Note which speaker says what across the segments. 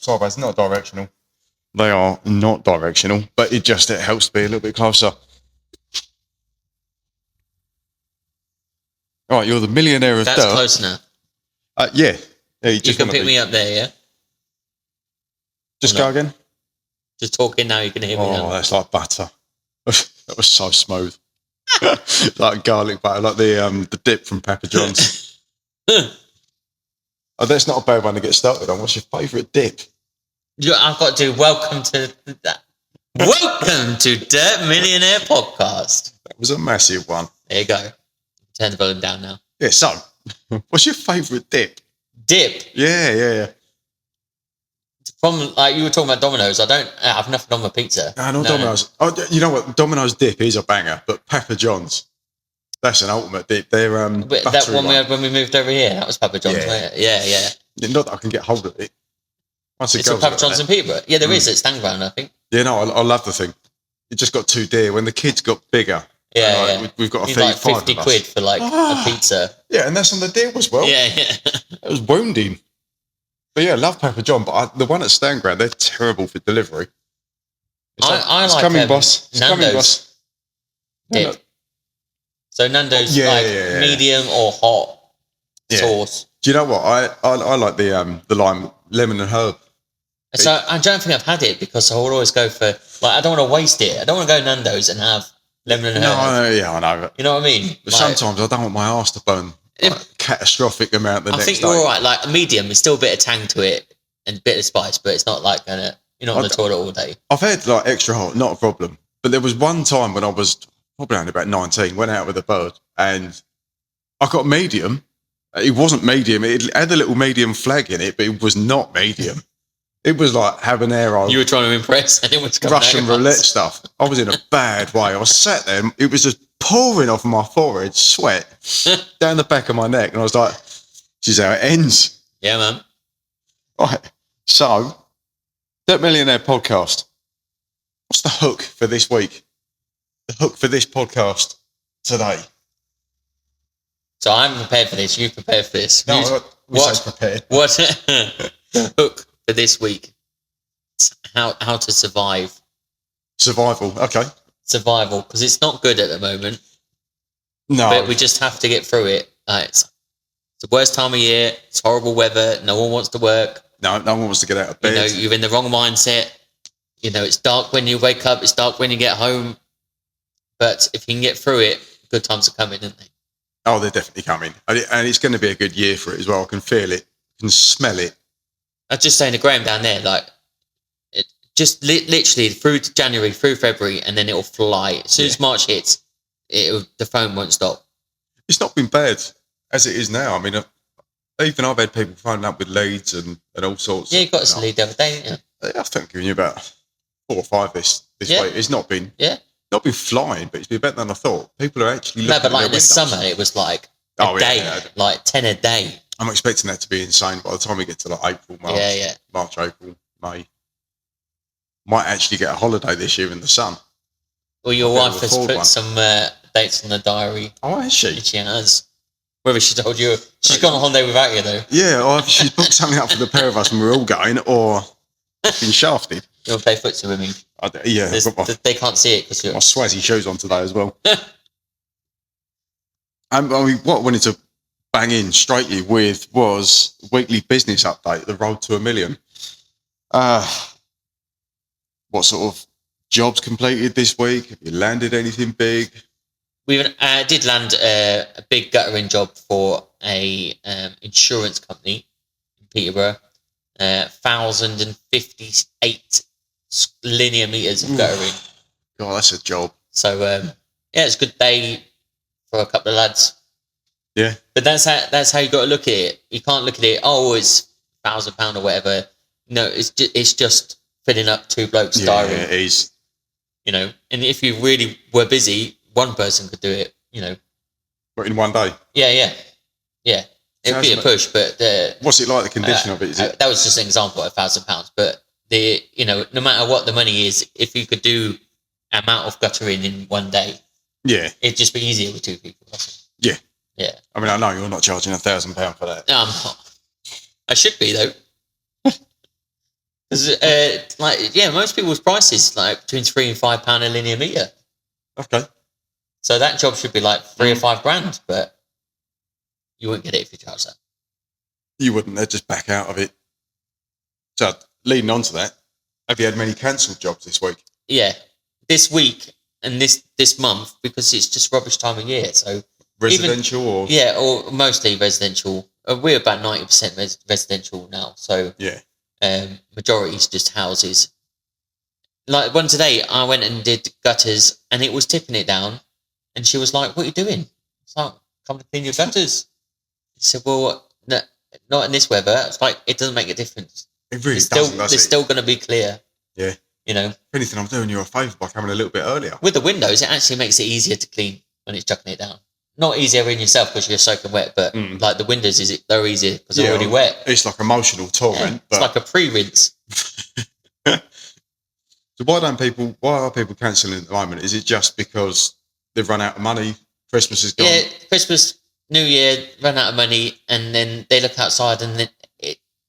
Speaker 1: sideways, not directional. They are not directional, but it helps to be a little bit closer. All right, you're the millionaire of dirt.
Speaker 2: That's close enough.
Speaker 1: Yeah.
Speaker 2: You can pick me up there, yeah?
Speaker 1: Just go again?
Speaker 2: Just talking now, you can hear me now.
Speaker 1: Oh, that's like butter. That was so smooth. Like garlic butter, like the dip from Papa John's. Oh, that's not a bad one to get started on. What's your favourite dip?
Speaker 2: I've got to do welcome to Dirt Millionaire Podcast.
Speaker 1: That was a massive one.
Speaker 2: There you go. Turn the volume down now.
Speaker 1: Yeah, so, what's your favourite dip?
Speaker 2: Dip?
Speaker 1: Yeah.
Speaker 2: From, like, you were talking about Domino's, I don't have nothing on my pizza.
Speaker 1: No, Domino's. Oh, you know what? Domino's dip is a banger, but Papa John's, that's an ultimate dip. They're
Speaker 2: that one we had when we moved over here, that was Papa John's, wasn't it? Yeah.
Speaker 1: Not that I can get hold of it.
Speaker 2: It's a Papa John's in Peterborough. Yeah, there is at Stanground, I think.
Speaker 1: Yeah, no, I love the thing. It just got too dear. When the kids got bigger, we've got to feed
Speaker 2: like
Speaker 1: 50
Speaker 2: quid for like a pizza.
Speaker 1: Yeah, and that's on the deal as well.
Speaker 2: Yeah.
Speaker 1: It was wounding. But yeah, I love Papa John, but the one at Stanground, they're terrible for delivery.
Speaker 2: I
Speaker 1: it's
Speaker 2: like
Speaker 1: coming, boss. It's
Speaker 2: Nando's
Speaker 1: coming, boss.
Speaker 2: dip. So Nando's medium or hot sauce.
Speaker 1: Do you know what? I like the lime, lemon and herb.
Speaker 2: So I don't think I've had it because I would always go for, like, I don't want to waste it. I don't want to go Nando's and have lemon and herb.
Speaker 1: I know.
Speaker 2: You know what I mean?
Speaker 1: But sometimes I don't want my arse to burn catastrophic amount the next day.
Speaker 2: I think you're all right. Like, a medium, there's still a bit of tang to it and a bit of spice, but it's not like you're not on the toilet all day.
Speaker 1: I've had like extra hot, not a problem. But there was one time when I was probably only about 19, went out with a bird and I got medium. It wasn't medium. It had a little medium flag in it, but it was not medium. It was like habanero.
Speaker 2: You were trying to impress, and it was
Speaker 1: Russian roulette stuff. I was in a bad way. I was sat there, and it was just pouring off my forehead, sweat down the back of my neck, and I was like, "This is how it ends."
Speaker 2: Yeah, man.
Speaker 1: Right. So, Dirt Millionaire Podcast. What's the hook for this week? The hook for this podcast today.
Speaker 2: So I'm prepared for this. You prepared for this?
Speaker 1: No, what's prepared?
Speaker 2: What hook for this week? How to survive?
Speaker 1: Survival. Okay.
Speaker 2: Survival, because it's not good at the moment.
Speaker 1: No,
Speaker 2: but we just have to get through it. It's the worst time of year. It's horrible weather. No one wants to work.
Speaker 1: No one wants to get out of bed.
Speaker 2: You're in the wrong mindset. It's dark when you wake up. It's dark when you get home. But if you can get through it, good times are coming, aren't they?
Speaker 1: Oh, they're definitely coming. And it's going to be a good year for it as well. I can feel it. I can smell it.
Speaker 2: I was just saying to Graham down there, like, it just literally through to January, through February, and then it'll fly. As soon as March hits, the phone won't stop.
Speaker 1: It's not been bad as it is now. I mean, even I've had people phoning up with leads and all sorts.
Speaker 2: Yeah, you got us a lead the other day, didn't you?
Speaker 1: I think I've given you about 4 or 5 this week. It's not been flying, but it's been better than I thought. People are actually looking
Speaker 2: but like
Speaker 1: in
Speaker 2: the summer, it was like a day, like 10 a day.
Speaker 1: I'm expecting that to be insane by the time we get to like April, March, March, April, May. Might actually get a holiday this year in the sun.
Speaker 2: Well, your wife has put some dates on the diary.
Speaker 1: Oh, has she?
Speaker 2: She has. Whether she told you, she's gone on holiday without you though.
Speaker 1: Yeah, or she's booked something up for the pair of us and we're all going, or been shafted.
Speaker 2: You'll play footsie with me. They can't see it because
Speaker 1: my swazzy shoes on today as well. I mean, what I wanted to bang in straightly with was weekly business update, the road to $1 million. What sort of jobs completed this week? Have you landed anything big?
Speaker 2: We did land a big guttering job for a insurance company in Peterborough. 1,058 linear meters of guttering.
Speaker 1: God, that's a job.
Speaker 2: So it's a good day for a couple of lads.
Speaker 1: Yeah,
Speaker 2: but that's how you got to look at it. You can't look at it. Oh, it's £1,000 or whatever. No, it's just filling up 2 blokes' diary.
Speaker 1: Yeah, it is.
Speaker 2: And if you really were busy, one person could do it.
Speaker 1: But in one day.
Speaker 2: Yeah. It would be a push, but
Speaker 1: what's it like? The condition of it? Is it?
Speaker 2: That was just an example of £1,000. But no matter what the money is, if you could do amount of guttering in one day, it'd just be easier with 2 people.
Speaker 1: Yeah.
Speaker 2: Yeah.
Speaker 1: I mean, I know you're not charging £1,000 for that.
Speaker 2: No, I'm not. I should be though. Because, most people's prices like between £3 and £5 a linear meter.
Speaker 1: Okay.
Speaker 2: So that job should be like £3 or £5, but you wouldn't get it if you charge that.
Speaker 1: You wouldn't. They'd just back out of it. So, leading on to that, have you had many cancelled jobs this week?
Speaker 2: Yeah. This week and this month, because it's just rubbish time of year. So
Speaker 1: Residential or?
Speaker 2: Yeah, or mostly residential. We're about 90% residential now. So
Speaker 1: Yeah.
Speaker 2: majority is just houses. Like one today, I went and did gutters and it was tipping it down. And she was like, "What are you doing?" It's like, "Come to clean your gutters." She said, "Well, no, not in this weather." It's like, it doesn't make a difference.
Speaker 1: It really doesn't, does it?
Speaker 2: It's still going to be clear.
Speaker 1: Yeah.
Speaker 2: You know?
Speaker 1: If anything, I'm doing you a favour by coming a little bit earlier.
Speaker 2: With the windows, it actually makes it easier to clean when it's chucking it down. Not easier in yourself because you're soaking wet, but like the windows, they're easier because they're already wet.
Speaker 1: It's like emotional torment.
Speaker 2: It's like a pre-rinse.
Speaker 1: So why are people cancelling at the moment? Is it just because they've run out of money? Christmas is gone.
Speaker 2: Yeah, Christmas, New Year, run out of money, and then they look outside, and then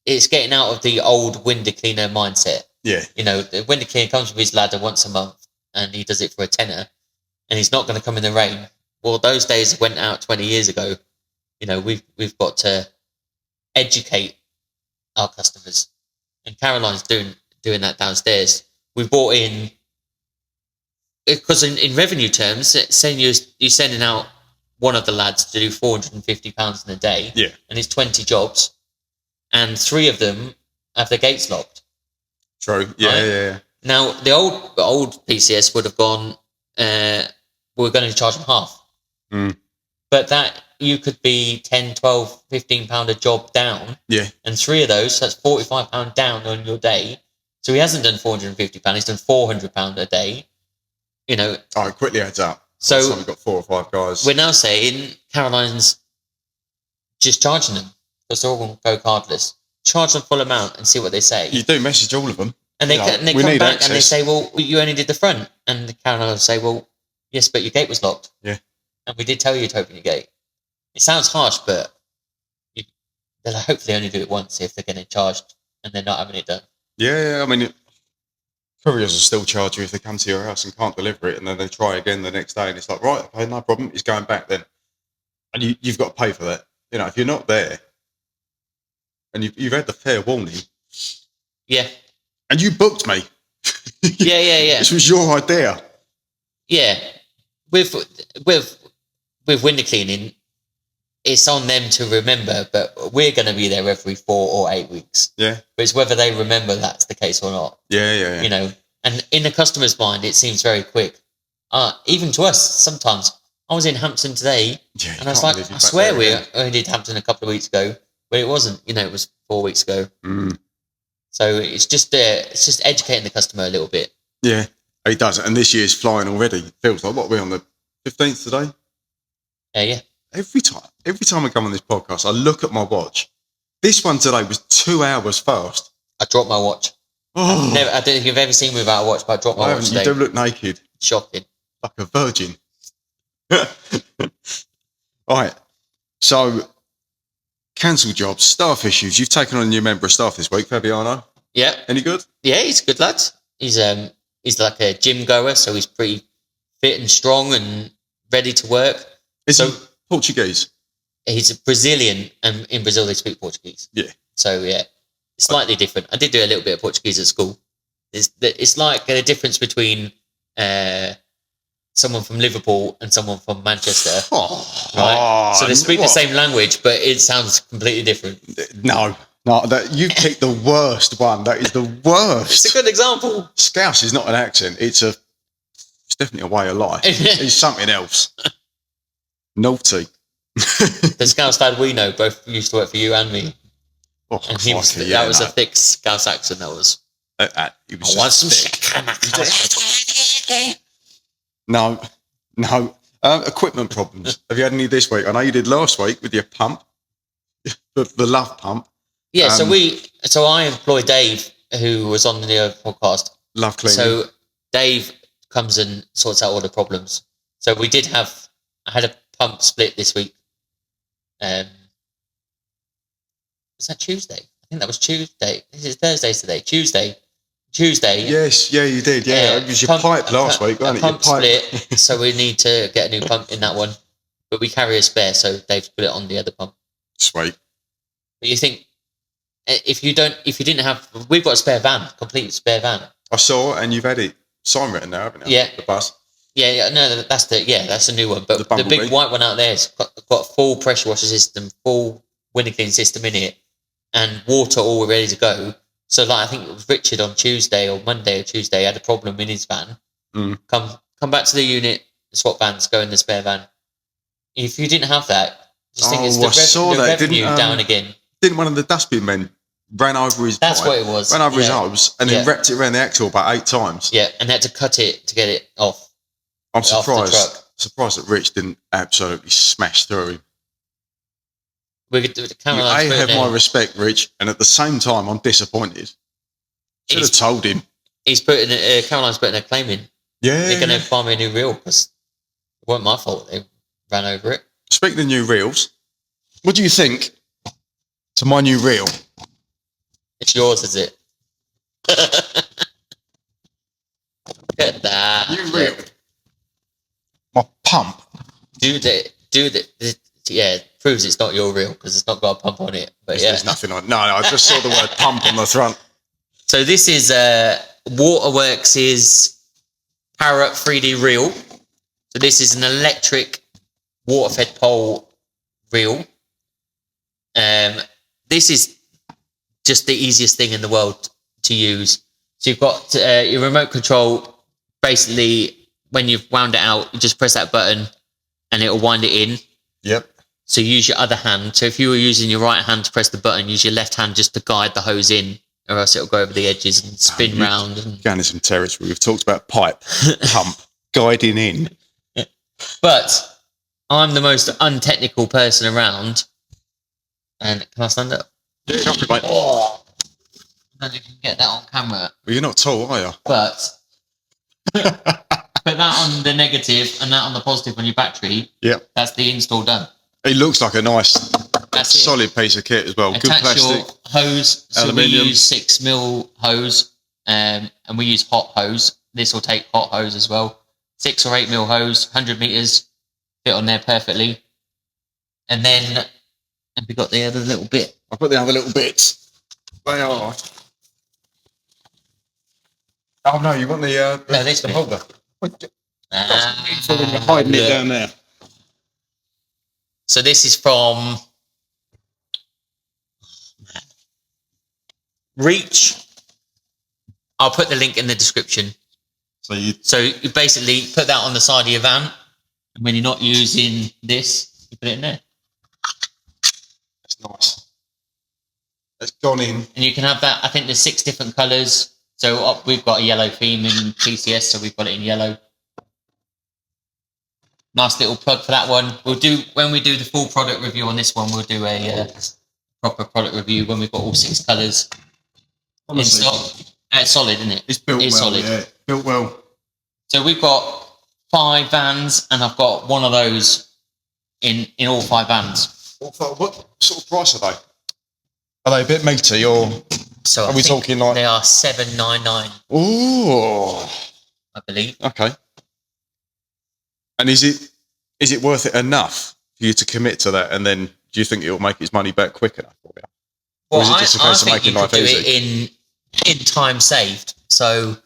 Speaker 2: it's getting out of the old window cleaner mindset.
Speaker 1: Yeah.
Speaker 2: You know, the window cleaner comes with his ladder once a month, and he does it for a tenner, and he's not going to come in the rain. Well, those days went out 20 years ago. You know, we've got to educate our customers, and Caroline's doing that downstairs. We brought in, because in revenue terms, saying you're sending out one of the lads to do £450 in a day,
Speaker 1: yeah,
Speaker 2: and it's 20 jobs, and 3 of them have their gates locked.
Speaker 1: True. Yeah,
Speaker 2: right?
Speaker 1: yeah.
Speaker 2: Now the old PCS would have gone. We're going to charge them half. But that you could be 10, 12, £15 a job down.
Speaker 1: Yeah.
Speaker 2: And 3 of those, so that's £45 down on your day. So he hasn't done £450, he's done £400 a day. You know.
Speaker 1: Oh, it quickly adds up.
Speaker 2: So
Speaker 1: we've got 4 or 5 guys.
Speaker 2: We're now saying Caroline's just charging them because they're all going to go cardless. Charge them full amount and see what they say.
Speaker 1: You do message all of them.
Speaker 2: And they come back and they say, "Well, you only did the front." And the Caroline will say, "Well, yes, but your gate was locked."
Speaker 1: Yeah.
Speaker 2: And we did tell you to open your gate. It sounds harsh, but they'll hopefully only do it once if they're getting charged and they're not having it done.
Speaker 1: Yeah, I mean, couriers will still charge you if they come to your house and can't deliver it, and then they try again the next day, and it's like, right, okay, no problem, it's going back then. And you've got to pay for that. You know, if you're not there, and you've had the fair warning.
Speaker 2: Yeah.
Speaker 1: And you booked me.
Speaker 2: Yeah.
Speaker 1: This was your idea.
Speaker 2: Yeah. With window cleaning, it's on them to remember, but we're going to be there every 4 or 8 weeks.
Speaker 1: Yeah.
Speaker 2: But it's whether they remember that's the case or not.
Speaker 1: Yeah.
Speaker 2: You know, and in the customer's mind, it seems very quick. Even to us, sometimes. I was in Hampton today, and I was like, I swear we only did Hampton a couple of weeks ago, but it wasn't. You know, it was 4 weeks ago. So it's just educating the customer a little bit.
Speaker 1: Yeah, it does. And this year's flying already. It feels like, what, we're on the 15th today?
Speaker 2: Yeah.
Speaker 1: Every time I come on this podcast, I look at my watch. This one today was 2 hours fast.
Speaker 2: I dropped my watch.
Speaker 1: Oh.
Speaker 2: I don't think you've ever seen me without a watch, but I dropped my watch today.
Speaker 1: You do look naked.
Speaker 2: Shocking.
Speaker 1: Like a virgin. All right. So, cancelled jobs, staff issues. You've taken on a new member of staff this week, Fabiano.
Speaker 2: Yeah.
Speaker 1: Any good?
Speaker 2: Yeah, he's a good lad. He's like a gym goer, so he's pretty fit and strong and ready to work.
Speaker 1: Is he Portuguese?
Speaker 2: He's a Brazilian, and in Brazil they speak Portuguese.
Speaker 1: Yeah.
Speaker 2: So yeah, slightly different. I did do a little bit of Portuguese at school. It's like a difference between someone from Liverpool and someone from Manchester. Right? So they speak the same language, but it sounds completely different.
Speaker 1: No, you picked the worst one. That is the worst.
Speaker 2: It's a good example.
Speaker 1: Scouse is not an accent. It's definitely a way of life. It's something else. Naughty.
Speaker 2: The Scouse lad we know both used to work for you and me.
Speaker 1: Oh,
Speaker 2: and that was a thick Scouse accent. That was.
Speaker 1: He was I want some thick. No. Equipment problems. Have you had any this week? I know you did last week with your pump, the love pump.
Speaker 2: Yeah. So I employ Dave, who was on the other podcast.
Speaker 1: Love cleaning.
Speaker 2: So Dave comes and sorts out all the problems. So I had a pump split this week. Was that Tuesday? I think that was Tuesday. This is Thursday today. Tuesday.
Speaker 1: Yes, yeah, you did. Yeah, it was your pipe last week, wasn't it? Your
Speaker 2: Pump
Speaker 1: pipe.
Speaker 2: split, so we need to get a new pump in that one. But we carry a spare, so Dave's put it on the other pump.
Speaker 1: Sweet.
Speaker 2: But you think if you didn't have, we've got a spare van, complete spare van.
Speaker 1: I saw, and you've had it sign written now, haven't you?
Speaker 2: Yeah.
Speaker 1: The bus.
Speaker 2: Yeah, no, that's a new one. But the
Speaker 1: Bumblebee.
Speaker 2: big white one out there's got a full pressure washer system, full window clean system in it, and water all ready to go. So, like, I think it was Richard on Tuesday or Monday or Tuesday had a problem in his van. Come back to the unit, swap vans, go in the spare van. If you didn't have that, just think it's the revenue down again.
Speaker 1: Didn't one of the dustbin men ran over his
Speaker 2: That's
Speaker 1: pipe,
Speaker 2: what it was.
Speaker 1: ran over his hose, and then wrapped it around the axle about 8 times.
Speaker 2: Yeah, and had to cut it to get it off.
Speaker 1: I'm
Speaker 2: off the truck.
Speaker 1: surprised that Rich didn't absolutely smash through him.
Speaker 2: We could do the
Speaker 1: You have my respect, Rich, and at the same time, I'm disappointed. Should have told him.
Speaker 2: Caroline's putting a claim in.
Speaker 1: Yeah.
Speaker 2: They're going to buy me a new reel because it wasn't my fault they ran over it.
Speaker 1: Speaking of new reels, what do you think to my new reel?
Speaker 2: It's yours, is it? Look at that.
Speaker 1: New reel. My pump.
Speaker 2: Yeah, it proves it's not your reel because it's not got a pump on it. But
Speaker 1: There's nothing on. No, I just saw the word pump on the front.
Speaker 2: So this is Waterworks' Power Up 3D reel. So this is an electric water-fed pole reel. This is just the easiest thing in the world to use. So you've got your remote control. Basically, when you've wound it out, you just press that button and it'll wind it in.
Speaker 1: Yep.
Speaker 2: So use your other hand. So if you were using your right hand to press the button, use your left hand just to guide the hose in, or else it'll go over the edges and spin round.
Speaker 1: Going into some territory. We've talked about pipe, pump, guiding in.
Speaker 2: But I'm the most untechnical person around. And can I stand up?
Speaker 1: Yeah, mate.
Speaker 2: Oh, I don't know if you can get that on camera.
Speaker 1: Well, you're not tall, are you?
Speaker 2: But put that on the negative and that on the positive on your battery.
Speaker 1: Yep.
Speaker 2: That's the install done.
Speaker 1: It looks like a nice, solid piece of kit as well.
Speaker 2: Attach
Speaker 1: good plastic.
Speaker 2: Your hose. So
Speaker 1: aluminium.
Speaker 2: we use 6mm hose, and we use hot hose. This will take hot hose as well. 6 or 8mm hose, 100 meters, fit on there perfectly. And then, have we got the other little bit?
Speaker 1: I've got the other little bits. They are. Oh no, you want the
Speaker 2: this
Speaker 1: the
Speaker 2: bit.
Speaker 1: holder?
Speaker 2: So
Speaker 1: You're hiding it down there.
Speaker 2: So this is from Reach. I'll put the link in the description. So you basically put that on the side of your van, and when you're not using this, you put it in there.
Speaker 1: That's nice. It's gone in.
Speaker 2: And you can have that. I think there's 6 different colours. So we've got a yellow theme in PCS, so we've got it in yellow. Nice little plug for that one. When we do the full product review on this one, we'll do a proper product review when we've got all 6 colours in stock. It's solid, isn't it?
Speaker 1: It's built well.
Speaker 2: Solid.
Speaker 1: Yeah, built well.
Speaker 2: So we've got 5 vans, and I've got one of those in all 5 vans.
Speaker 1: What sort of price are they? Are they a bit meaty, or
Speaker 2: so
Speaker 1: are we talking like
Speaker 2: they are $799?
Speaker 1: Oh,
Speaker 2: I believe.
Speaker 1: Okay. And is it worth it enough for you to commit to that? And then do you think it will make its money back quick enough for you?
Speaker 2: Well,
Speaker 1: or is it just a case of making life easy?
Speaker 2: I think you could do it in time saved. So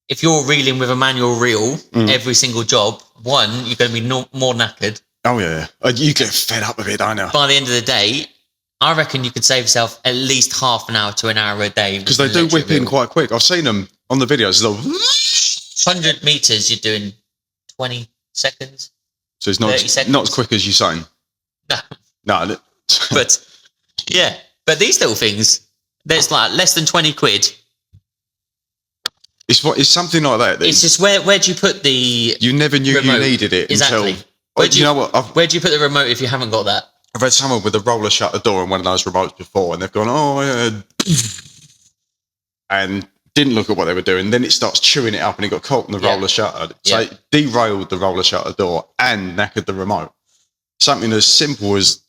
Speaker 2: if you're reeling with a manual reel every single job, one, you're going to be more knackered.
Speaker 1: Oh yeah, you get fed up with it, don't you?
Speaker 2: By the end of the day, I reckon you could save yourself at least half an hour to an hour a day.
Speaker 1: Because they do whip in quite quick. I've seen them on the videos.
Speaker 2: 100 meters, you're doing 20 seconds.
Speaker 1: So it's not as quick as you're saying. No.
Speaker 2: But yeah, but these little things, there's like less than 20 quid.
Speaker 1: It's something like that.
Speaker 2: It's just where do you put the?
Speaker 1: You never knew
Speaker 2: remote?
Speaker 1: You needed it
Speaker 2: exactly.
Speaker 1: until. You know what?
Speaker 2: Where do you put the remote if you haven't got that?
Speaker 1: I've had someone with a roller shutter door on one of those remotes before, and they've gone, oh yeah, and didn't look at what they were doing. Then it starts chewing it up, and it got caught in the roller shutter. So it derailed the roller shutter door and knackered the remote. Something as simple as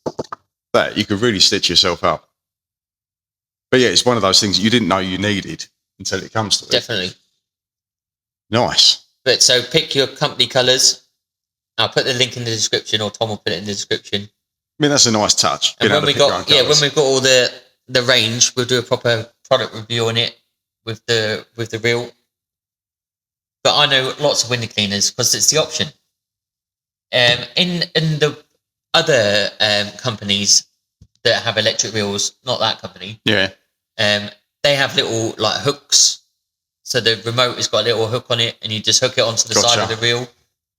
Speaker 1: that, you could really stitch yourself up. But yeah, it's one of those things that you didn't know you needed until it comes to it.
Speaker 2: Definitely.
Speaker 1: Nice.
Speaker 2: But so pick your company colours. I'll put the link in the description, or Tom will put it in the description.
Speaker 1: I mean, that's a nice touch.
Speaker 2: And when we've got all the range, we'll do a proper product review on it with the reel. But I know lots of window cleaners because it's the option. In the other companies that have electric reels, not that company.
Speaker 1: Yeah.
Speaker 2: They have little like hooks. So the remote has got a little hook on it, and you just hook it onto the side of the reel.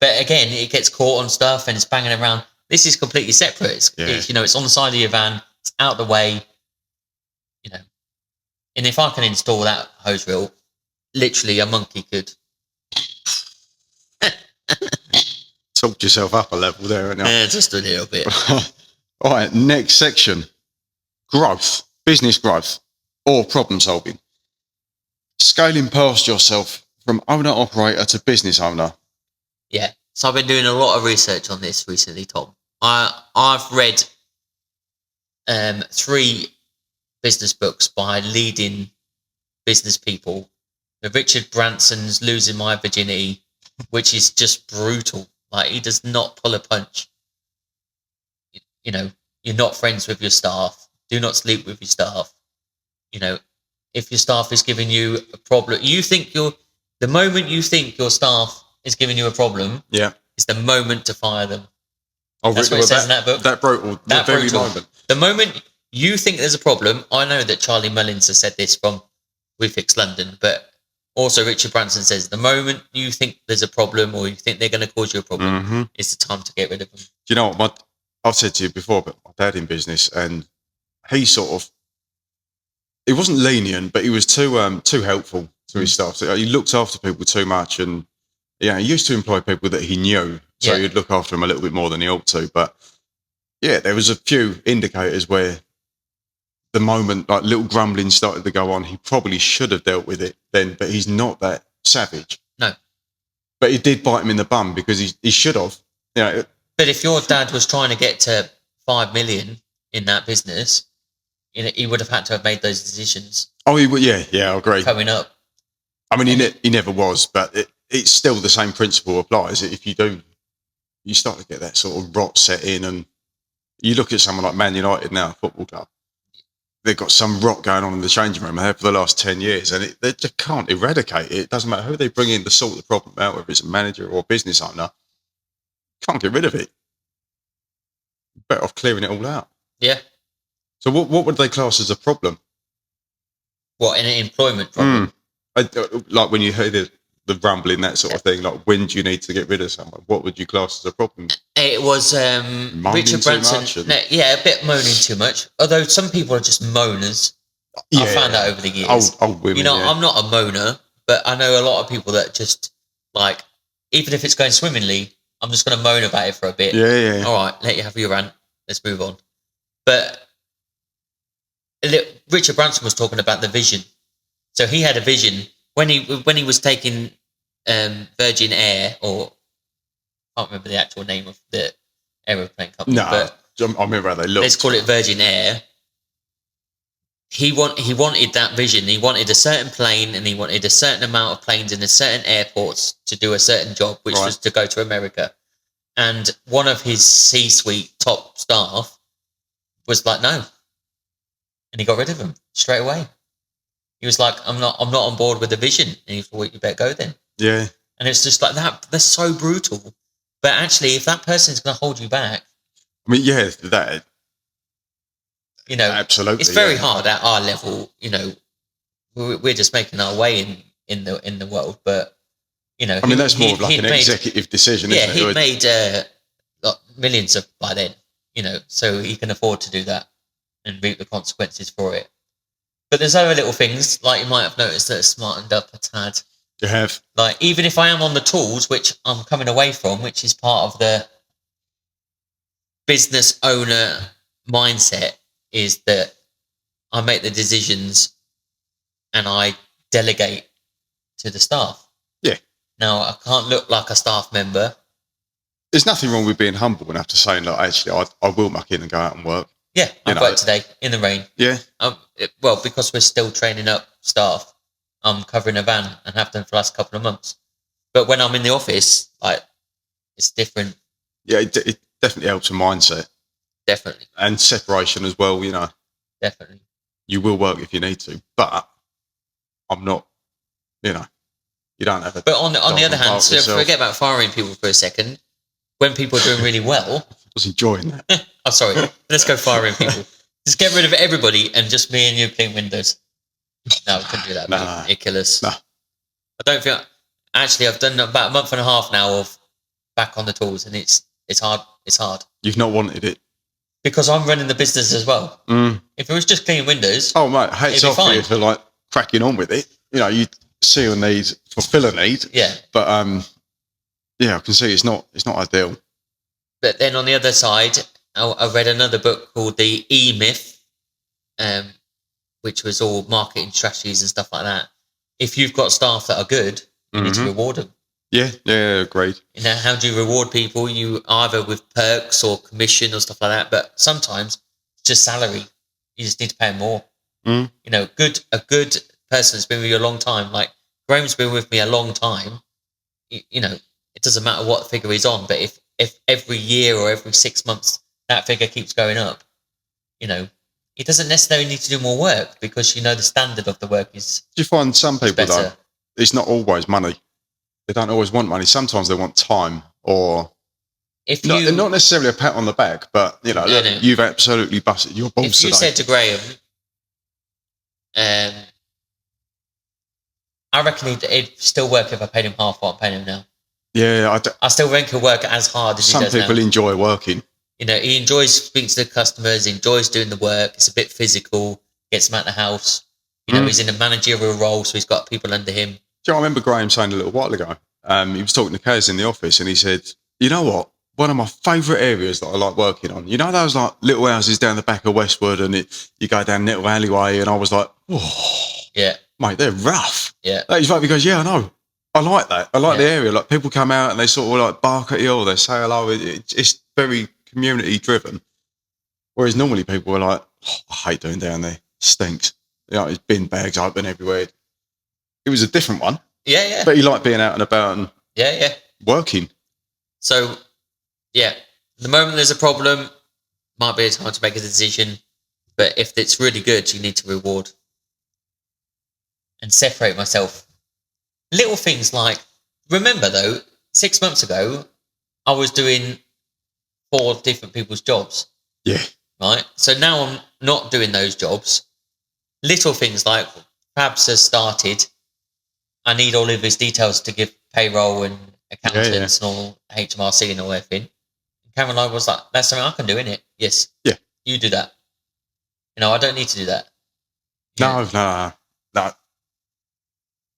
Speaker 2: But again, it gets caught on stuff and it's banging around. This is completely separate. It's it's on the side of your van. It's out the way. And if I can install that hose reel, literally a monkey could.
Speaker 1: Talked yourself up a level there, haven't you?
Speaker 2: Yeah, just a little bit.
Speaker 1: All right, next section. Growth, business growth, or problem solving. Scaling past yourself from owner-operator to business owner.
Speaker 2: Yeah, so I've been doing a lot of research on this recently, Tom. I've read 3 business books by leading business people. Richard Branson's Losing My Virginity, which is just brutal. Like, he does not pull a punch. You're not friends with your staff. Do not sleep with your staff. If your staff is giving you a problem, the moment you think your staff is giving you a problem, it's the moment to fire them. That's what it says in that book.
Speaker 1: That brutal. That very moment.
Speaker 2: The moment you think there's a problem, I know that Charlie Mullins has said this from We Fix London, but also Richard Branson says the moment you think there's a problem or you think they're going to cause you a problem, it's the time to get rid of them.
Speaker 1: Do you know what? I've said to you before, but my dad in business, and he wasn't lenient, but he was too helpful to his staff. So he looked after people too much, and he used to employ people that he knew, so he'd look after them a little bit more than he ought to. But yeah, there was a few indicators where the moment like little grumbling started to go on, he probably should have dealt with it then, but he's not that savage.
Speaker 2: No.
Speaker 1: But it did bite him in the bum because he should have.
Speaker 2: But if your dad was trying to get to 5 million in that business, he would have had to have made those decisions.
Speaker 1: Oh, he would. Yeah, I agree.
Speaker 2: Coming up.
Speaker 1: I mean, he never was, but it's still the same principle applies. If you do, you start to get that sort of rot set in, and you look at someone like Man United now, football club. They've got some rot going on in the changing room. They have for the last 10 years, and they just can't eradicate it. It doesn't matter who they bring in to sort the problem out, whether it's a manager or a business owner. Can't get rid of it. Better off clearing it all out.
Speaker 2: Yeah.
Speaker 1: So what would they class as a problem?
Speaker 2: What, an employment problem?
Speaker 1: Like when you heard the rumbling, that sort of thing, like when do you need to get rid of someone? What would you class as a problem?
Speaker 2: It was Richard Branson. A bit moaning too much. Although some people are just moaners. I found that over the years.
Speaker 1: Old women,
Speaker 2: I'm not a moaner, but I know a lot of people that just, like, even if it's going swimmingly, I'm just going to moan about it for a bit.
Speaker 1: Yeah.
Speaker 2: All right, let you have your rant. Let's move on. But Richard Branson was talking about the vision. So he had a vision when he was taking Virgin Air, or I can't remember the actual name of the aeroplane company.
Speaker 1: No,
Speaker 2: but
Speaker 1: I remember how they looked.
Speaker 2: Let's call it Virgin Air. He wanted that vision. He wanted a certain plane, and he wanted a certain amount of planes in a certain airports to do a certain job, which was to go to America. And one of his C-suite top staff was like, no. And he got rid of him straight away. He was like, I'm not on board with the vision. And he thought, well, you better go then.
Speaker 1: Yeah.
Speaker 2: And it's just like that. They're so brutal. But actually, if that person's going to hold you back. I
Speaker 1: mean, yeah, that. Absolutely.
Speaker 2: It's very hard at our level. We're just making our way in the world. But,
Speaker 1: I mean, that's more of like an executive decision, isn't it?
Speaker 2: Yeah, he'd made millions by then, so he can afford to do that and reap the consequences for it. But there's other little things, like you might have noticed, that are smartened up a tad.
Speaker 1: You have.
Speaker 2: Like, even if I am on the tools, which I'm coming away from, which is part of the business owner mindset, is that I make the decisions and I delegate to the staff.
Speaker 1: Yeah.
Speaker 2: Now, I can't look like a staff member.
Speaker 1: There's nothing wrong with being humble enough to say, like, actually, I will muck in and go out and work.
Speaker 2: Yeah, I worked today in the rain.
Speaker 1: Yeah.
Speaker 2: well, because we're still training up staff, I'm covering a van and have done for the last couple of months. But when I'm in the office, like, it's different.
Speaker 1: Yeah, it definitely helps a mindset
Speaker 2: Definitely.
Speaker 1: and separation as well. You know,
Speaker 2: Definitely.
Speaker 1: you will work if you need to, but I'm not. You know, you don't have a.
Speaker 2: But on the other hand, so
Speaker 1: yourself.
Speaker 2: forget about firing people for a second. When people are doing really well,
Speaker 1: I was enjoying that.
Speaker 2: oh, sorry. Let's go firing people. Just get rid of everybody and just me and you clean windows. No, we couldn't do that.
Speaker 1: Nah.
Speaker 2: It'd kill us.
Speaker 1: Nah.
Speaker 2: I don't feel. Actually, I've done about a month and a half now of back on the tools, and it's hard. It's hard
Speaker 1: You've not wanted it
Speaker 2: because I'm running the business as well. If it was just cleaning windows,
Speaker 1: Oh mate, hats
Speaker 2: it'd be
Speaker 1: off to you
Speaker 2: fine.
Speaker 1: for like cracking on with it. You know, you see a need, fulfill a need.
Speaker 2: Yeah.
Speaker 1: But yeah, I can see it's not ideal.
Speaker 2: But then on the other side, I read another book called The E-Myth, which was all marketing strategies and stuff like that. If you've got staff that are good, you need to reward them.
Speaker 1: Yeah, agreed.
Speaker 2: You know, how do you reward people? You either with perks or commission or stuff like that. But sometimes it's just salary. You just need to pay them more. You know, a good person that's been with you a long time. Like Graham's been with me a long time. You know, it doesn't matter what figure he's on, but if every year or every 6 months that figure keeps going up, you know, he doesn't necessarily need to do more work because you know the standard of the work is.
Speaker 1: Do you find some people
Speaker 2: better.
Speaker 1: though, it's not always money. They don't always want money. Sometimes they want time or
Speaker 2: If you
Speaker 1: not necessarily a pat on the back, but you know,
Speaker 2: No.
Speaker 1: you've absolutely busted your balls
Speaker 2: if you
Speaker 1: today.
Speaker 2: said to Graham, I reckon it'd still work if I paid him half what I'm paying him now.
Speaker 1: Yeah,
Speaker 2: I still reckon he'll work as hard as
Speaker 1: some
Speaker 2: he does
Speaker 1: people
Speaker 2: now.
Speaker 1: enjoy working.
Speaker 2: You know, he enjoys speaking to the customers, he enjoys doing the work. It's a bit physical, gets him out of the house. You know, he's in a managerial role, so he's got people under him.
Speaker 1: Do you know, I remember Graham saying a little while ago, he was talking to Kaz in the office and he said, you know what? One of my favourite areas that I like working on, you know those like little houses down the back of Westwood and you go down a little alleyway and I was like, oh,
Speaker 2: Yeah,
Speaker 1: mate, they're rough.
Speaker 2: yeah,
Speaker 1: He's like, he goes, yeah, I know. I like that. I like the area. Like people come out and they sort of like bark at you or they say hello. It's very community driven. Whereas normally people are like, oh, I hate doing down there. It stinks. You know, it's bin bags open everywhere. It was a different one.
Speaker 2: yeah.
Speaker 1: But he liked being out and about and
Speaker 2: Yeah.
Speaker 1: working.
Speaker 2: So, yeah, the moment there's a problem, might be a time to make a decision. But if it's really good, you need to reward and separate myself. Little things like, remember though, 6 months ago, I was doing 4 different people's jobs.
Speaker 1: Yeah.
Speaker 2: Right? So now I'm not doing those jobs. Little things like, Fabs has started. I need all of his details to give payroll and accountants and all HMRC and all everything. Caroline was like, that's something I can do, innit? Yes.
Speaker 1: Yeah.
Speaker 2: You do that. You know, I don't need to do that.
Speaker 1: No.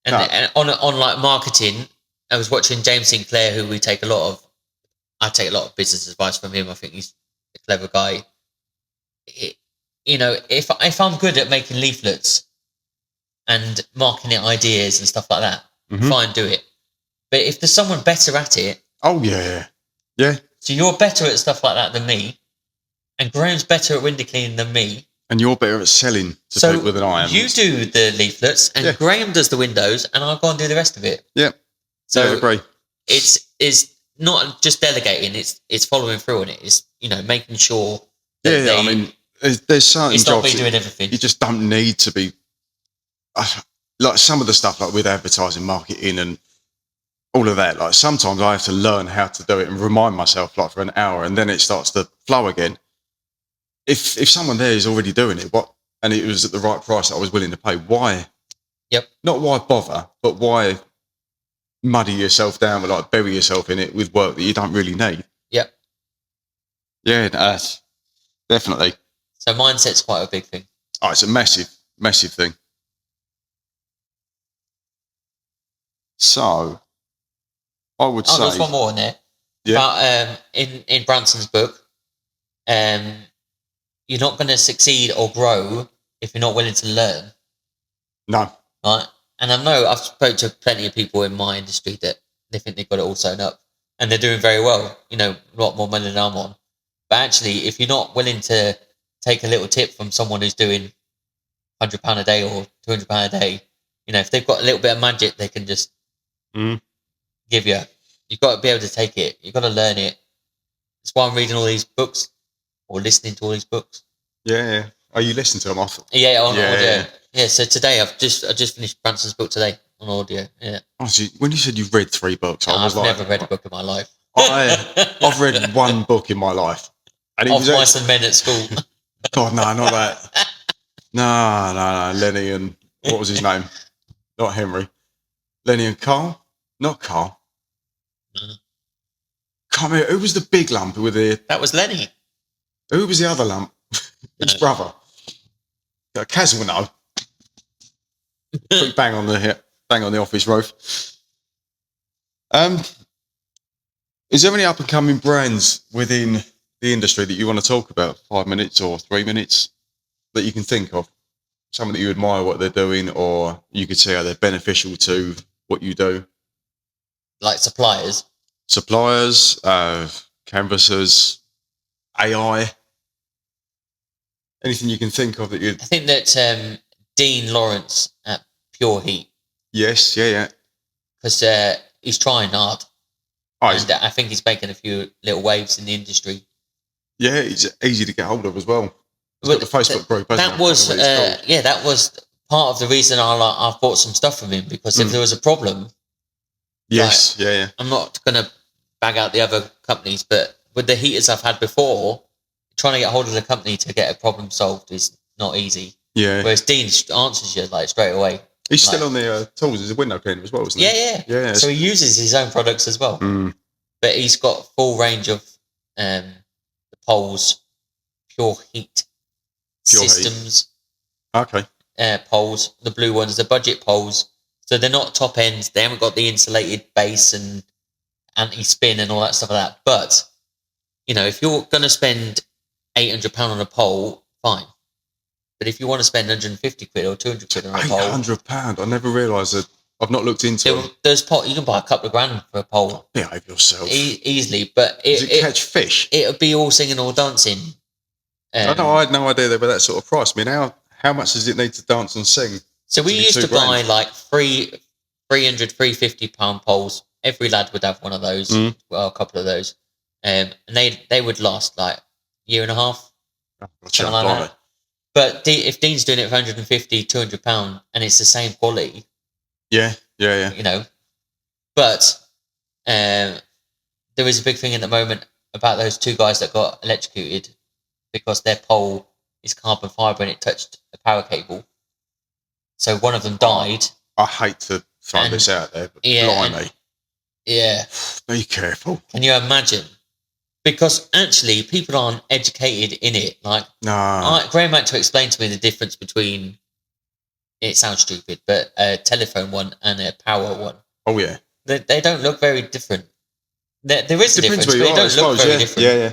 Speaker 2: And on like marketing, I was watching James Sinclair, who I take a lot of business advice from him. I think he's a clever guy. You know, if I'm good at making leaflets and marketing ideas and stuff like that, fine, do it. But if there's someone better at it,
Speaker 1: oh yeah.
Speaker 2: so you're better at stuff like that than me, and Graham's better at window cleaning than me.
Speaker 1: And you're better at selling to
Speaker 2: So
Speaker 1: people than I am.
Speaker 2: you do the leaflets, and Graham does the windows, and I'll go and do the rest of it.
Speaker 1: Yeah.
Speaker 2: So
Speaker 1: I agree.
Speaker 2: It's not just delegating; it's following through on it. It's, you know, making sure. That
Speaker 1: I mean, there's certain
Speaker 2: it's not
Speaker 1: jobs
Speaker 2: me doing everything.
Speaker 1: you just don't need to be. Like some of the stuff, like with advertising, marketing, and all of that. Like sometimes I have to learn how to do it and remind myself, like for an hour, and then it starts to flow again. If someone there is already doing it, and it was at the right price that I was willing to pay, why?
Speaker 2: Yep.
Speaker 1: Not why bother, but why muddy yourself down, and like bury yourself in it with work that you don't really need.
Speaker 2: Yep.
Speaker 1: Yeah, that's definitely.
Speaker 2: So mindset's quite a big thing.
Speaker 1: Oh, it's a massive thing. So, I would say.
Speaker 2: There's one more in there.
Speaker 1: Yeah.
Speaker 2: About, in Branson's book, you're not going to succeed or grow if you're not willing to learn.
Speaker 1: No.
Speaker 2: Right? And I know I've spoken to plenty of people in my industry that they think they've got it all sewn up, and they're doing very well. You know, a lot more money than I'm on. But actually, if you're not willing to take a little tip from someone who's doing £100 a day or £200 a day, if they've got a little bit of magic, they can just give you. You've got to be able to take it. You've got to learn it. That's why I'm reading all these books or listening to all these books.
Speaker 1: Yeah. Are you listening to them?
Speaker 2: Yeah, on audio. Yeah. So today I just finished Branson's book today on audio. Yeah.
Speaker 1: Honestly, when you said you've read 3 books,
Speaker 2: I've never read a book in my life.
Speaker 1: I've read 1 book in my life, and it
Speaker 2: Of
Speaker 1: was
Speaker 2: Mice and Men at school.
Speaker 1: God, no, not that. No. Lenny and what was his name? Not Henry. Lenny and Carl. Not Carl. Can't remember. Who was the big lump with the?
Speaker 2: That was Lenny.
Speaker 1: Who was the other lump? His brother. Kaz will know. Quick bang on the office roof. Is there any up and coming brands within the industry that you want to talk about? 5 minutes or 3 minutes that you can think of? Someone that you admire what they're doing, or you could see how they're beneficial to what you do.
Speaker 2: Like suppliers,
Speaker 1: canvassers, AI. Anything you can think of that you?
Speaker 2: I think that Dean Lawrence at Pure Heat.
Speaker 1: Yes, yeah.
Speaker 2: Because he's trying hard. And I think he's making a few little waves in the industry.
Speaker 1: Yeah, he's easy to get hold of as well. He's got the Facebook group.
Speaker 2: That was part of the reason I bought some stuff from him, because if there was a problem,
Speaker 1: yes, yeah.
Speaker 2: I'm not going to bag out the other companies, but with the heaters I've had before, trying to get hold of the company to get a problem solved is not easy.
Speaker 1: Yeah.
Speaker 2: Whereas Dean answers you straight away.
Speaker 1: He's still on the tools as a window cleaner as well, isn't he?
Speaker 2: Yeah. So he uses his own products as well. But he's got full range of the poles, Pure Heat systems.
Speaker 1: Okay.
Speaker 2: Poles, the blue ones, the budget poles. So they're not top end. They haven't got the insulated base and anti-spin and all that stuff like that. But, if you're going to spend £800 on a pole, fine. But if you want to spend 150 quid or 200 quid on a pole...
Speaker 1: £800? I never realised that. I've not looked into it.
Speaker 2: You can buy a couple of grand for a pole.
Speaker 1: Behave yourself.
Speaker 2: Easily, but...
Speaker 1: Does it catch fish?
Speaker 2: It would be all singing, all dancing.
Speaker 1: I had no idea they were that sort of price. I mean, how much does it need to dance and sing?
Speaker 2: So we used to buy £300, £350 poles. Every lad would have one of those. Well, a couple of those. And they would last a year and a half. Something like that. But if Dean's doing it for £150, £200 and it's the same quality.
Speaker 1: Yeah.
Speaker 2: But there is a big thing at the moment about those 2 guys that got electrocuted because their pole is carbon fibre and it touched a power cable. So one of them died.
Speaker 1: I hate to throw this out there, but blimey.
Speaker 2: Yeah.
Speaker 1: Be careful.
Speaker 2: Can you imagine? Because actually, people aren't educated in it. Graham had to explain to me the difference between, it sounds stupid, but a telephone one and a power one.
Speaker 1: Oh, yeah.
Speaker 2: They don't look very different. There is a difference, but they don't look very different.
Speaker 1: Yeah.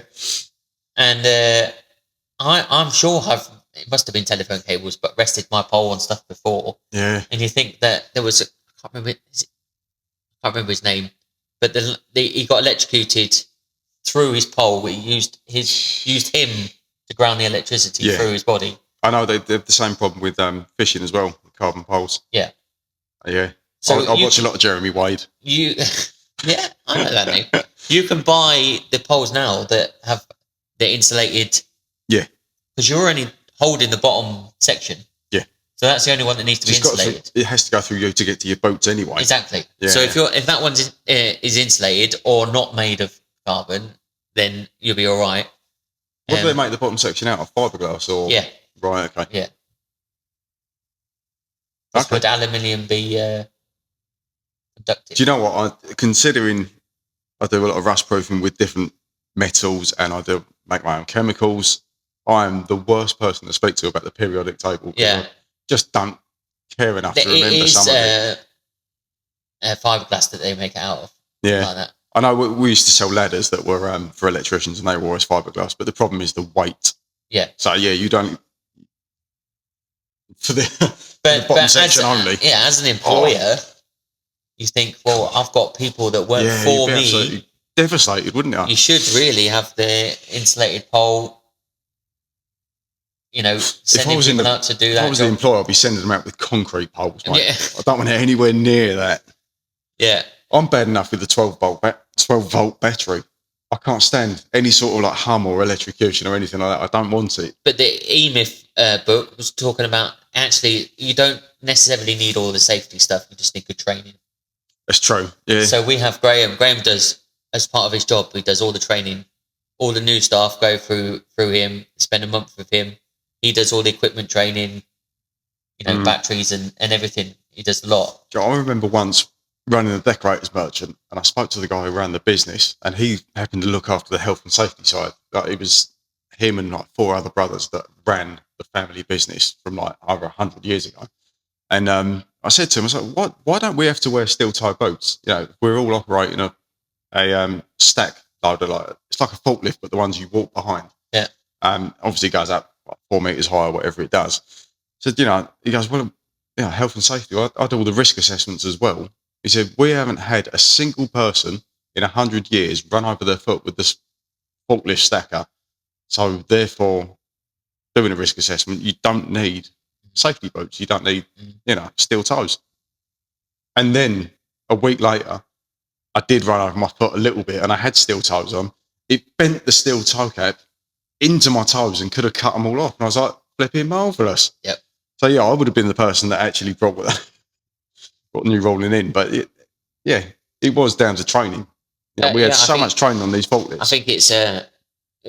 Speaker 2: And I'm sure it must have been telephone cables, but rested my pole on stuff before.
Speaker 1: Yeah.
Speaker 2: And you think that there was, I can't remember his name, but he got electrocuted through his pole. He used him to ground the electricity through his body.
Speaker 1: I know they have the same problem with fishing as well, with carbon poles.
Speaker 2: Yeah.
Speaker 1: Yeah. So I watch a lot of Jeremy Wade.
Speaker 2: Yeah, I know that name. You can buy the poles now that have the insulated.
Speaker 1: Yeah.
Speaker 2: Because you're only holding the bottom section.
Speaker 1: Yeah.
Speaker 2: So that's the only one that needs to be insulated.
Speaker 1: It has to go through you to get to your boats anyway.
Speaker 2: Exactly.
Speaker 1: Yeah.
Speaker 2: So if that one is insulated or not made of carbon, then you'll be all right.
Speaker 1: What do they make the bottom section out of? Fiberglass or?
Speaker 2: Yeah.
Speaker 1: Right. Okay.
Speaker 2: Yeah. Would aluminium be conductive?
Speaker 1: Do you know what? Considering I do a lot of rust proofing with different metals and I do make my own chemicals, I am the worst person to speak to about the periodic table.
Speaker 2: Yeah.
Speaker 1: I just don't care enough to remember some of it.
Speaker 2: Fiberglass that they make it out of.
Speaker 1: Yeah.
Speaker 2: Like that.
Speaker 1: I know we used to sell ladders that were for electricians and they were always fiberglass, but the problem is the weight.
Speaker 2: Yeah.
Speaker 1: So yeah, you don't for the bottom section only.
Speaker 2: Yeah, as an employer, you think, well, I've got people that work for me.
Speaker 1: Devastated, wouldn't you?
Speaker 2: You should really have the insulated pole you know, sending
Speaker 1: was in
Speaker 2: people out to do
Speaker 1: If
Speaker 2: that.
Speaker 1: I was the employer, I'd be sending them out with concrete poles, mate.
Speaker 2: Yeah.
Speaker 1: I don't want it anywhere near that.
Speaker 2: Yeah.
Speaker 1: I'm bad enough with the 12-volt battery. I can't stand any sort of like hum or electrocution or anything like that. I don't want it.
Speaker 2: But the E-Myth book was talking about, actually, you don't necessarily need all the safety stuff. You just need good training.
Speaker 1: That's true. Yeah.
Speaker 2: So we have Graham. Graham does, as part of his job, he does all the training. All the new staff go through him, spend a month with him. He does all the equipment training, you know, batteries and everything. He does a lot.
Speaker 1: I remember once running a decorators merchant, and I spoke to the guy who ran the business, and he happened to look after the health and safety side. Like, it was him and like 4 other brothers that ran the family business from like over 100 years ago. And I said to him, I was like, why don't we have to wear steel toe boots? You know, we're all operating a stack loader, like it's like a forklift, but the ones you walk behind.
Speaker 2: Yeah.
Speaker 1: Obviously it goes up like 4 meters high or whatever it does. So, you know, he goes, well, you know, health and safety, I do all the risk assessments as well. He said, we haven't had a single person in 100 years run over their foot with this forklift stacker. So therefore, doing a risk assessment, you don't need safety boots. You don't need, you know, steel toes. And then a week later, I did run over my foot a little bit and I had steel toes on. It bent the steel toe cap into my toes and could have cut them all off. And I was like, flipping marvellous.
Speaker 2: Yep.
Speaker 1: So, yeah, I would have been the person that actually brought new rolling in. But, it was down to training. You know, we had so much training on these forklifts.
Speaker 2: I think it's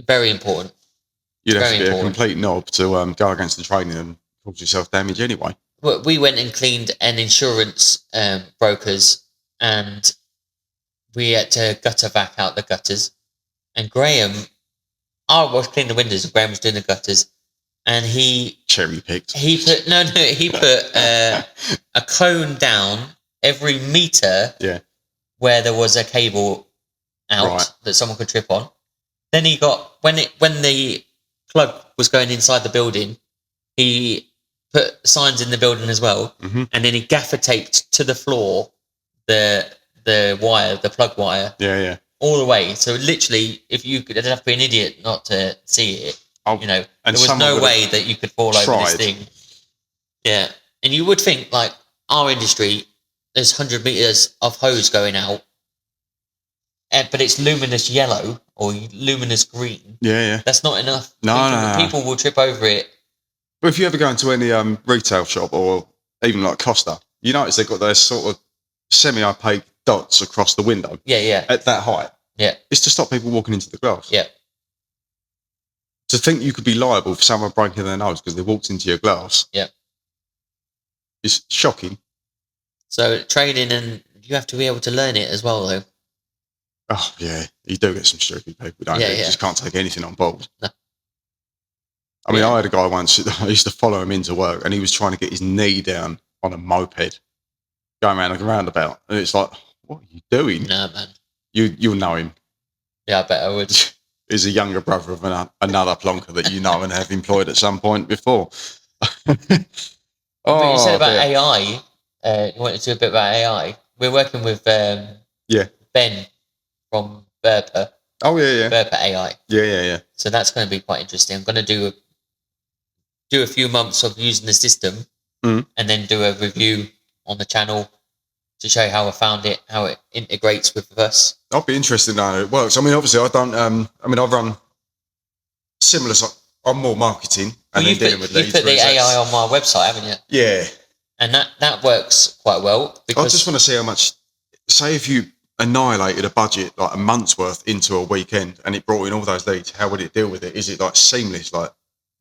Speaker 2: very important.
Speaker 1: You'd have to be a complete knob to go against the training and cause yourself damage anyway.
Speaker 2: Well, we went and cleaned an insurance brokers, and we had to gutter vac out the gutters. And Graham, I was cleaning the windows, and Graham was doing the gutters, and he
Speaker 1: cherry picked.
Speaker 2: He put a cone down every meter.
Speaker 1: Yeah.
Speaker 2: Where there was a cable out that someone could trip on. Then he got when the plug was going inside the building, he put signs in the building as well, and then he gaffer taped to the floor the wire, the plug wire, all the way. So literally, if you could, I'd have to be an idiot not to see it. You know, there was no way that you could fall over this thing. Yeah, and you would think, like, our industry, there's 100 meters of hose going out, but it's luminous yellow or luminous green.
Speaker 1: Yeah.
Speaker 2: That's not enough.
Speaker 1: No.
Speaker 2: People will trip over it.
Speaker 1: But if you ever go into any retail shop or even like Costa, you notice they've got those sort of semi-opaque dots across the window.
Speaker 2: Yeah.
Speaker 1: At that height.
Speaker 2: Yeah.
Speaker 1: It's to stop people walking into the glass.
Speaker 2: Yeah.
Speaker 1: To think you could be liable for someone breaking their nose because they walked into your glass.
Speaker 2: Yeah.
Speaker 1: It's shocking.
Speaker 2: So training, and you have to be able to learn it as well, though.
Speaker 1: Oh, yeah. You do get some stupid people, don't you? You just can't take anything on board.
Speaker 2: No.
Speaker 1: I mean, I had a guy once, I used to follow him into work, and he was trying to get his knee down on a moped, going around like a roundabout. And it's like, what are you doing?
Speaker 2: Nah, man.
Speaker 1: You'll know him.
Speaker 2: Yeah, I bet I would.
Speaker 1: He's a younger brother of another plonker that you know and have employed at some point before.
Speaker 2: But you said about AI. You wanted to do a bit about AI. We're working with Ben from Burper.
Speaker 1: Oh, yeah.
Speaker 2: Burper AI.
Speaker 1: Yeah.
Speaker 2: So that's going to be quite interesting. I'm going to do a few months of using the system and then do a review on the channel to show how I found it, how it integrates with us.
Speaker 1: I'll be interested in how it works. I mean, obviously, I don't. I run similar. I'm more marketing and then dealing with leads.
Speaker 2: You put the AI on my website, haven't you?
Speaker 1: Yeah.
Speaker 2: And that works quite well. Because
Speaker 1: I just want to see how much. Say if you annihilated a budget like a month's worth into a weekend and it brought in all those leads, how would it deal with it? Is it like seamless, like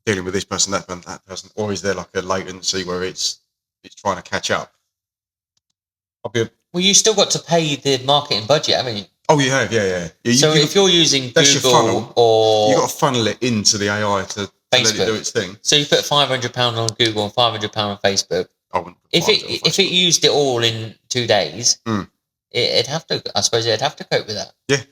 Speaker 1: dealing with this person, that person, or is there like a latency where it's trying to catch up?
Speaker 2: Well, you still got to pay the marketing budget, haven't you?
Speaker 1: Oh, you have, yeah.
Speaker 2: So if you're using Google
Speaker 1: funnel,
Speaker 2: or
Speaker 1: you've got to funnel it into the AI to let it do its thing.
Speaker 2: So you put £500 on Google and £500 on Facebook. If it used it all in 2 days, it'd have to. I suppose it'd have to cope with that.
Speaker 1: Yeah.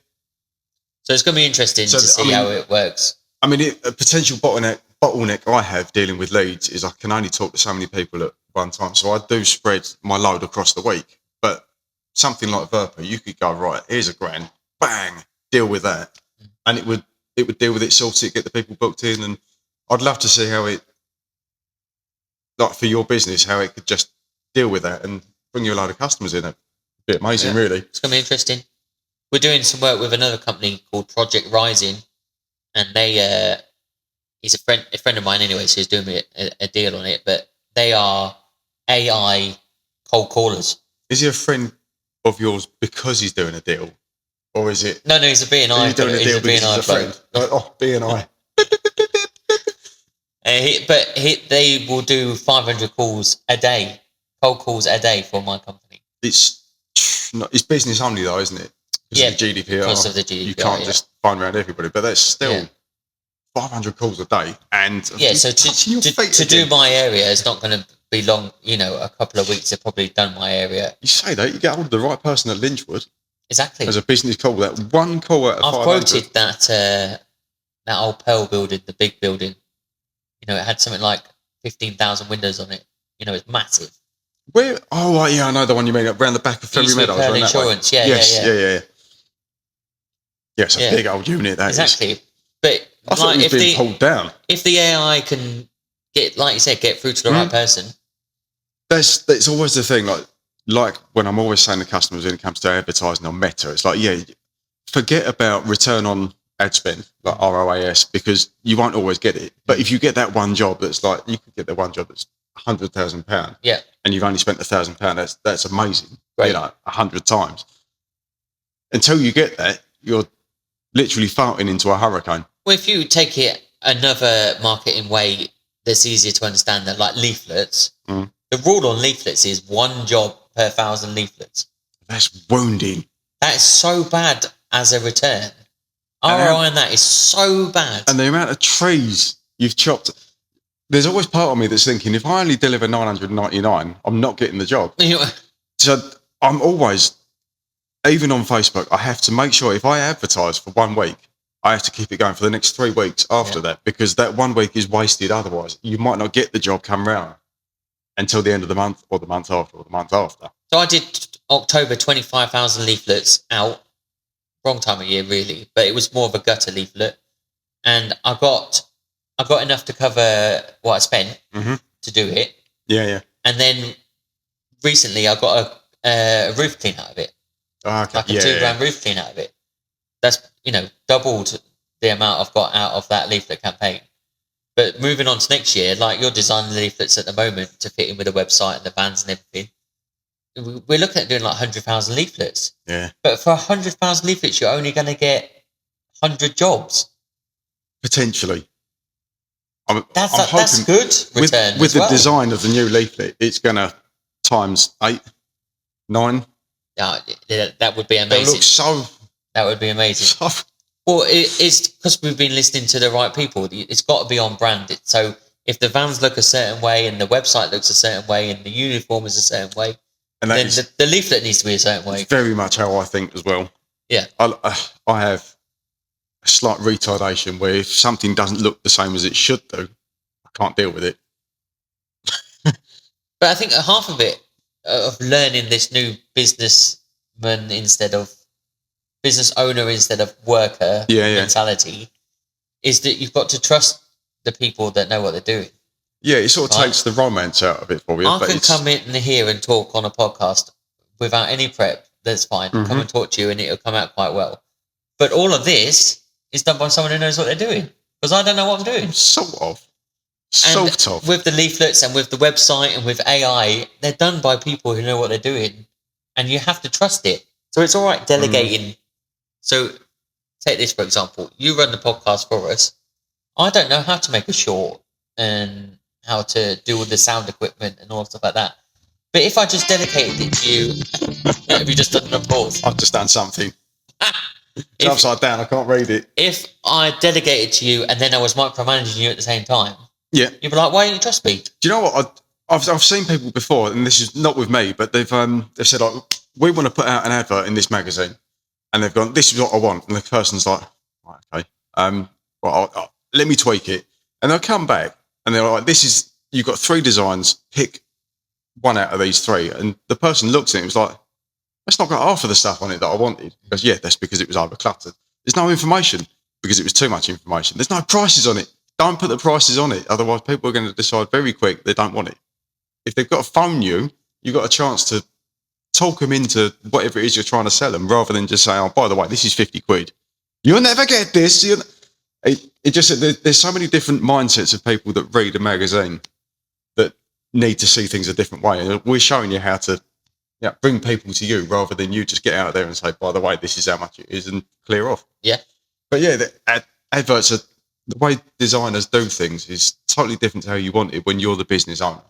Speaker 2: So it's going to be interesting to see how it works.
Speaker 1: I mean, a potential bottleneck I have dealing with leads is I can only talk to so many people at one time. So I do spread my load across the week. But something like Verpa, you could go, right, here's £1,000, bang, deal with that. And it would deal with it, sort it, get the people booked in. And I'd love to see how it, like for your business, how it could just deal with that and bring you a load of customers in. It'd be amazing, really.
Speaker 2: It's going to be interesting. We're doing some work with another company called Project Rising, and they, he's a friend of mine anyway, so he's doing me a deal on it. But they are AI cold callers.
Speaker 1: Is he a friend of yours because he's doing a deal, or is it?
Speaker 2: No, he's a BNI.
Speaker 1: He's doing a deal because he's a friend. Like, oh, BNI.
Speaker 2: They will do 500 calls a day, cold calls a day for my company.
Speaker 1: It's business only though, isn't it?
Speaker 2: Yeah,
Speaker 1: of the GDPR.
Speaker 2: because of the GDPR.
Speaker 1: You can't just phone around everybody, but that's still 500 calls a day. And
Speaker 2: so to do my area is not going to be long. You know, a couple of weeks, they've probably done my area.
Speaker 1: You say that, you get hold of the right person at Lynchwood.
Speaker 2: Exactly.
Speaker 1: As a business call, that one call out of 500.
Speaker 2: I've quoted that old Pearl building, the big building. You know, it had something like 15,000 windows on it. You know, it's massive.
Speaker 1: Where? Oh, right, yeah, I know the one you mean, around the back of Ferry Meadows.
Speaker 2: Pearl Insurance, yeah.
Speaker 1: Yeah, it's a big old unit, that
Speaker 2: exactly.
Speaker 1: is.
Speaker 2: But
Speaker 1: I thought it was being pulled down.
Speaker 2: If the AI can get, like you said, get through to the right person.
Speaker 1: That's always the thing, like when I'm always saying to customers when it comes to advertising on Meta, it's like, forget about return on ad spend, like ROAS, because you won't always get it. But if you get that one job that's like, you could get that one job that's £100,000, and you've only spent £1,000, that's amazing.
Speaker 2: Right.
Speaker 1: You know, 100 times. Until you get that, you're literally farting into a hurricane.
Speaker 2: Well, if you take it another marketing way that's easier to understand, than like leaflets, the rule on leaflets is one job per 1,000 leaflets.
Speaker 1: That's wounding.
Speaker 2: That is so bad as a return. ROI on that is so bad. And
Speaker 1: the amount of trees you've chopped. There's always part of me that's thinking, if I only deliver 999, I'm not getting the job. So I'm always, even on Facebook, I have to make sure if I advertise for 1 week, I have to keep it going for the next 3 weeks after that, because that 1 week is wasted otherwise. You might not get the job come round until the end of the month or the month after or the month after.
Speaker 2: So I did October, 25,000 leaflets out. Wrong time of year, really, but it was more of a gutter leaflet. And I got enough to cover what I spent to do it.
Speaker 1: Yeah.
Speaker 2: And then recently I got a roof clean out of it.
Speaker 1: Okay.
Speaker 2: Like a £2,000 roof clean out of it. That's, doubled the amount I've got out of that leaflet campaign. But moving on to next year, like you're designing the leaflets at the moment to fit in with the website and the vans and everything. We're looking at doing like 100,000 leaflets.
Speaker 1: Yeah.
Speaker 2: But for 100,000 leaflets, you're only going to get 100 jobs.
Speaker 1: Potentially.
Speaker 2: That's good return
Speaker 1: with the design of the new leaflet, it's going to times 8, 9.
Speaker 2: Yeah, that would be amazing. That would be amazing. Well, it's because we've been listening to the right people. It's got to be on brand. So if the vans look a certain way and the website looks a certain way and the uniform is a certain way, and then the leaflet needs to be a certain way.
Speaker 1: It's very much how I think as well.
Speaker 2: Yeah.
Speaker 1: I have a slight retardation where if something doesn't look the same as it should do, I can't deal with it.
Speaker 2: But I think half of it, of learning this new businessman instead of business owner instead of worker mentality, is that you've got to trust the people that know what they're doing.
Speaker 1: Yeah, it sort of takes the romance out of it for you.
Speaker 2: I can come in here and talk on a podcast without any prep. That's fine. Come and talk to you and it'll come out quite well. But all of this is done by someone who knows what they're doing, because I don't know what I'm doing.
Speaker 1: Sort of.
Speaker 2: With the leaflets and with the website and with AI, they're done by people who know what they're doing, and you have to trust it. So it's all right delegating. So take this, for example. You run the podcast for us. I don't know how to make a short and how to do all the sound equipment and all stuff like that. But if I just dedicated it to you, have you just done an applause?
Speaker 1: I've just done something. It's upside down. I can't read it.
Speaker 2: If I delegated to you and then I was micromanaging you at the same time, you'd be like, "Why don't you trust me?"
Speaker 1: Do you know what? I've seen people before, and this is not with me, but they've said, like, "We want to put out an advert in this magazine," and they've gone, "This is what I want," and the person's like, "Right, okay, well, let me tweak it," and they'll come back and they're like, "This is, you've got 3 designs. Pick one out of these 3," and the person looks at it and was like, "That's not got half of the stuff on it that I wanted." He goes, "Yeah, that's because it was over cluttered. There's no information because it was too much information. There's no prices on it don't put the prices on it. Otherwise, people are going to decide very quick they don't want it. If they've got to phone you, you've got a chance to talk them into whatever it is you're trying to sell them, rather than just say, "Oh, by the way, this is 50 quid. You'll never get this." It just there's so many different mindsets of people that read a magazine that need to see things a different way, and we're showing you how to bring people to you rather than you just get out there and say, "By the way, this is how much it is," and clear off.
Speaker 2: Yeah.
Speaker 1: But adverts are the way designers do things is totally different to how you want it when you're the business owner.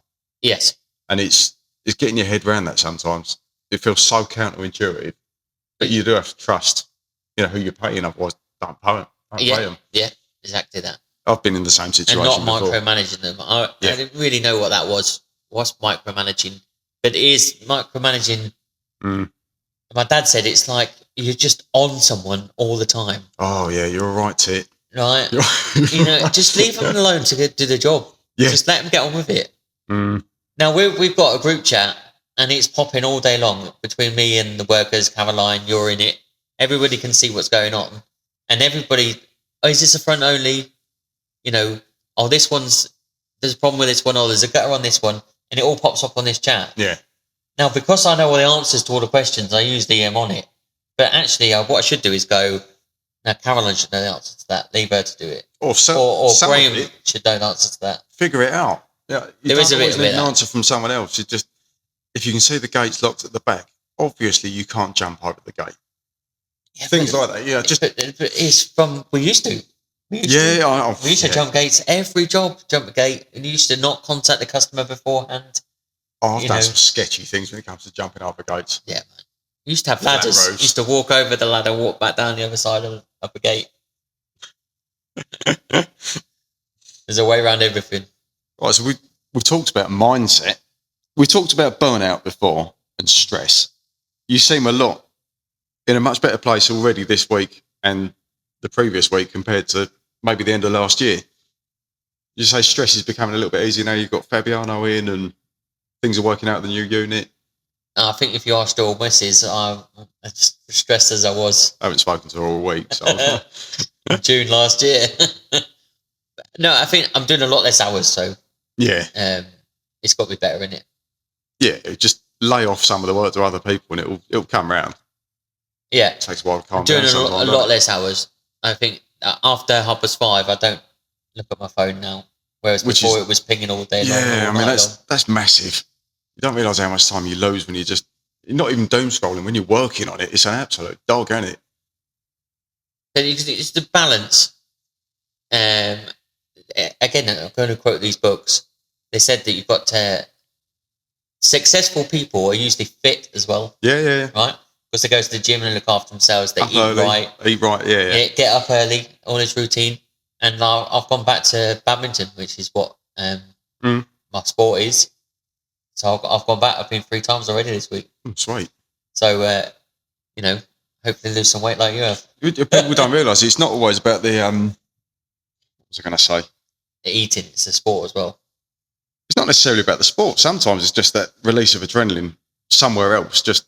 Speaker 2: Yes.
Speaker 1: And it's getting your head around that sometimes. It feels so counterintuitive, but you do have to trust, who you're paying. Otherwise, don't pay them.
Speaker 2: Yeah, exactly that.
Speaker 1: I've been in the same situation
Speaker 2: and not
Speaker 1: before.
Speaker 2: micromanaging them. I didn't really know what that was. What's micromanaging? But it is micromanaging. My dad said it's like you're just on someone all the time.
Speaker 1: Oh yeah, you're all right, Tit.
Speaker 2: Right. Just leave them alone to do the job.
Speaker 1: Yeah.
Speaker 2: Just let them get on with it. Now we've got a group chat, and it's popping all day long between me and the workers. Caroline, you're in it. Everybody can see what's going on, and everybody. Oh, is this a front only? Oh, this one's. There's a problem with this one. Oh, there's a gutter on this one, and it all pops up on this chat.
Speaker 1: Yeah.
Speaker 2: Now, because I know all the answers to all the questions, I usually am on it. But actually, what I should do is go. Now, Caroline should know the answer to that. Leave her to do it.
Speaker 1: Or
Speaker 2: Graham should know the answer to that.
Speaker 1: Figure it out. Yeah,
Speaker 2: there is a bit of
Speaker 1: an answer from someone else. It's just, if you can see the gate's locked at the back, obviously you can't jump over the gate. Yeah, things like that. Yeah, just.
Speaker 2: But it's from we used to. We used to jump gates. Every job, jump a gate, and you used to not contact the customer beforehand.
Speaker 1: Oh, I've done some sketchy things when it comes to jumping over gates.
Speaker 2: Yeah, man. You used to have ladders. You used to walk over the ladder, walk back down the other side of the gate. There's a way around everything.
Speaker 1: Right, so we've talked about mindset. We talked about burnout before and stress. You seem in a much better place already this week and the previous week compared to maybe the end of last year. You say stress is becoming a little bit easier now. You've got Fabiano in and things are working out at the new unit.
Speaker 2: I think if you are still misses, I'm as stressed as I was.
Speaker 1: I haven't spoken to her all week. So.
Speaker 2: June last year. No, I think I'm doing a lot less hours, so
Speaker 1: yeah,
Speaker 2: it's got to be better, isn't it?
Speaker 1: Yeah, just lay off some of the work to other people, and it'll come round.
Speaker 2: Yeah,
Speaker 1: it takes a while to calm
Speaker 2: down.
Speaker 1: Doing
Speaker 2: a lot less hours. I think after 5:30, I don't look at my phone now, whereas before it was pinging all day long.
Speaker 1: Yeah, I mean that's massive. You don't realise how much time you lose when you're not even doom scrolling. When you're working on it, it's an absolute dog, isn't it?
Speaker 2: It's the balance. Again, I'm going to quote these books. They said that you've got to. Successful people are usually fit as well.
Speaker 1: Yeah.
Speaker 2: Right? Because they go to the gym and look after themselves. They eat right. Yeah. Get up early, all this routine. And I've gone back to badminton, which is what my sport is. So I've gone back. I've been 3 times already this week.
Speaker 1: Sweet.
Speaker 2: So, hopefully lose some weight like you have.
Speaker 1: People don't realise it's not always about the, what was I going to say?
Speaker 2: The eating. It's a sport as well.
Speaker 1: It's not necessarily about the sport. Sometimes it's just that release of adrenaline somewhere else. Just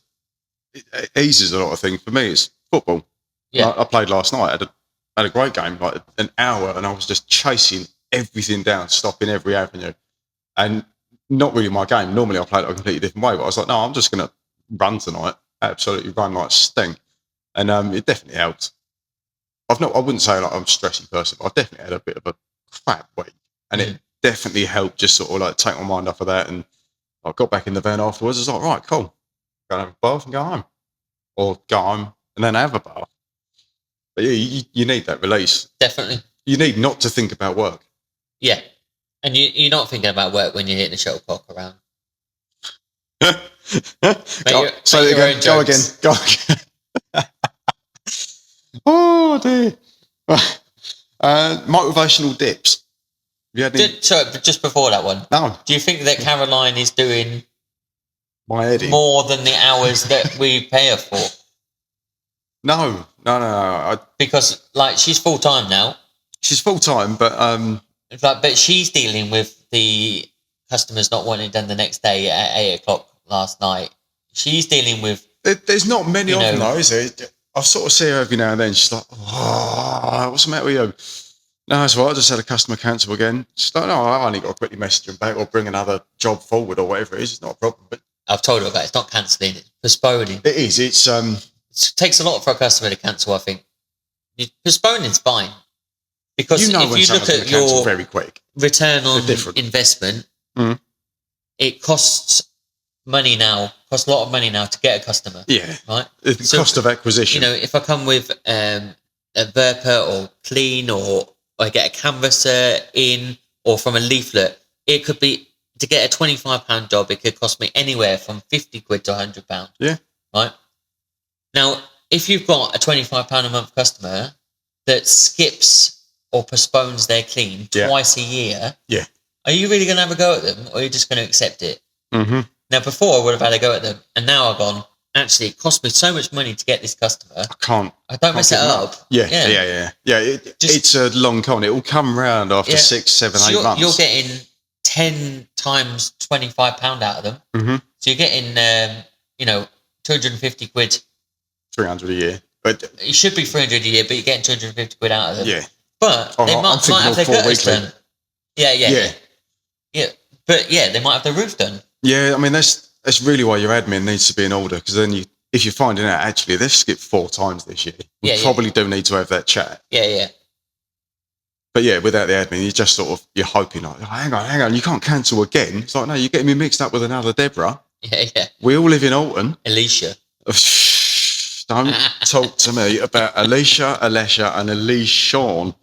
Speaker 1: it eases a lot of things. For me, it's football. Yeah. I played last night. Had a great game, like an hour, and I was just chasing everything down, stopping every avenue. And not really my game. Normally I play it a completely different way, but I was like, no, I'm just going to run tonight. Absolutely run like sting. And it definitely helped. I wouldn't say like I'm a stressy person, but I definitely had a bit of a crap week. And it definitely helped just sort of like take my mind off of that. And I got back in the van afterwards. I was like, right, cool. Go and have a bath and go home. Or go home and then have a bath. But yeah, you need that release.
Speaker 2: Definitely.
Speaker 1: You need not to think about work.
Speaker 2: Yeah. And you're not thinking about work when you're hitting the shuttlecock around. Go again.
Speaker 1: Oh dear. Motivational dips.
Speaker 2: Just before that one.
Speaker 1: No.
Speaker 2: Do you think that Caroline is doing
Speaker 1: more
Speaker 2: than the hours that we pay her for?
Speaker 1: No.
Speaker 2: Because she's full time now.
Speaker 1: She's full time,
Speaker 2: but she's dealing with the customers not wanting it done the next day at 8:00 last night. She's dealing with.
Speaker 1: There's not many of them, though, is there? I sort of see her every now and then. She's like, "Oh, what's the matter with you?" No, that's right. I just had a customer cancel again. Just like, no, I only got to quickly message them back or bring another job forward or whatever it is. It's not a problem. But
Speaker 2: I've told her about it. It's not cancelling, it's postponing.
Speaker 1: it is.
Speaker 2: It takes a lot for a customer to cancel, I think. Posponing's fine. Because
Speaker 1: you know
Speaker 2: if
Speaker 1: when
Speaker 2: you look
Speaker 1: someone's
Speaker 2: at
Speaker 1: gonna cancel
Speaker 2: your
Speaker 1: very quick.
Speaker 2: return on
Speaker 1: They're different.
Speaker 2: investment,
Speaker 1: Mhm.
Speaker 2: it costs a lot of money now to get a customer.
Speaker 1: Yeah.
Speaker 2: Right?
Speaker 1: The cost of acquisition.
Speaker 2: You know, if I come with a Verpa or Clean or I get a canvasser in or from a leaflet, it could be, to get a £25 job, it could cost me anywhere from £50 to £100.
Speaker 1: Yeah.
Speaker 2: Right? Now, if you've got a £25 a month customer that skips or postpones their clean twice a year, are you really going to have a go at them, or are you just going to accept it?
Speaker 1: Mm-hmm.
Speaker 2: Now, before I would have had a go at them, and now I've gone, actually, it cost me so much money to get this customer.
Speaker 1: I
Speaker 2: don't mess it up.
Speaker 1: Yeah. It's a long con. It will come round after 6, 7, 8 months.
Speaker 2: You're getting 10 times £25 out of them.
Speaker 1: Mm-hmm.
Speaker 2: So you're getting, £250.
Speaker 1: 300 a year. But
Speaker 2: it should be 300 a year, but you're getting £250 out of them.
Speaker 1: Yeah.
Speaker 2: But they might have their gutters done. Yeah. But they might have their roof done.
Speaker 1: Yeah, I mean, that's really why your admin needs to be in order, because then if you're finding out, actually, they've skipped 4 times this year, we probably do need to have that chat.
Speaker 2: Yeah.
Speaker 1: But yeah, without the admin, you just you're hoping, like, oh, hang on, you can't cancel again. It's like, no, you're getting me mixed up with another Deborah.
Speaker 2: Yeah.
Speaker 1: We all live in Alton.
Speaker 2: Alicia.
Speaker 1: Don't talk to me about Alicia, and Sean.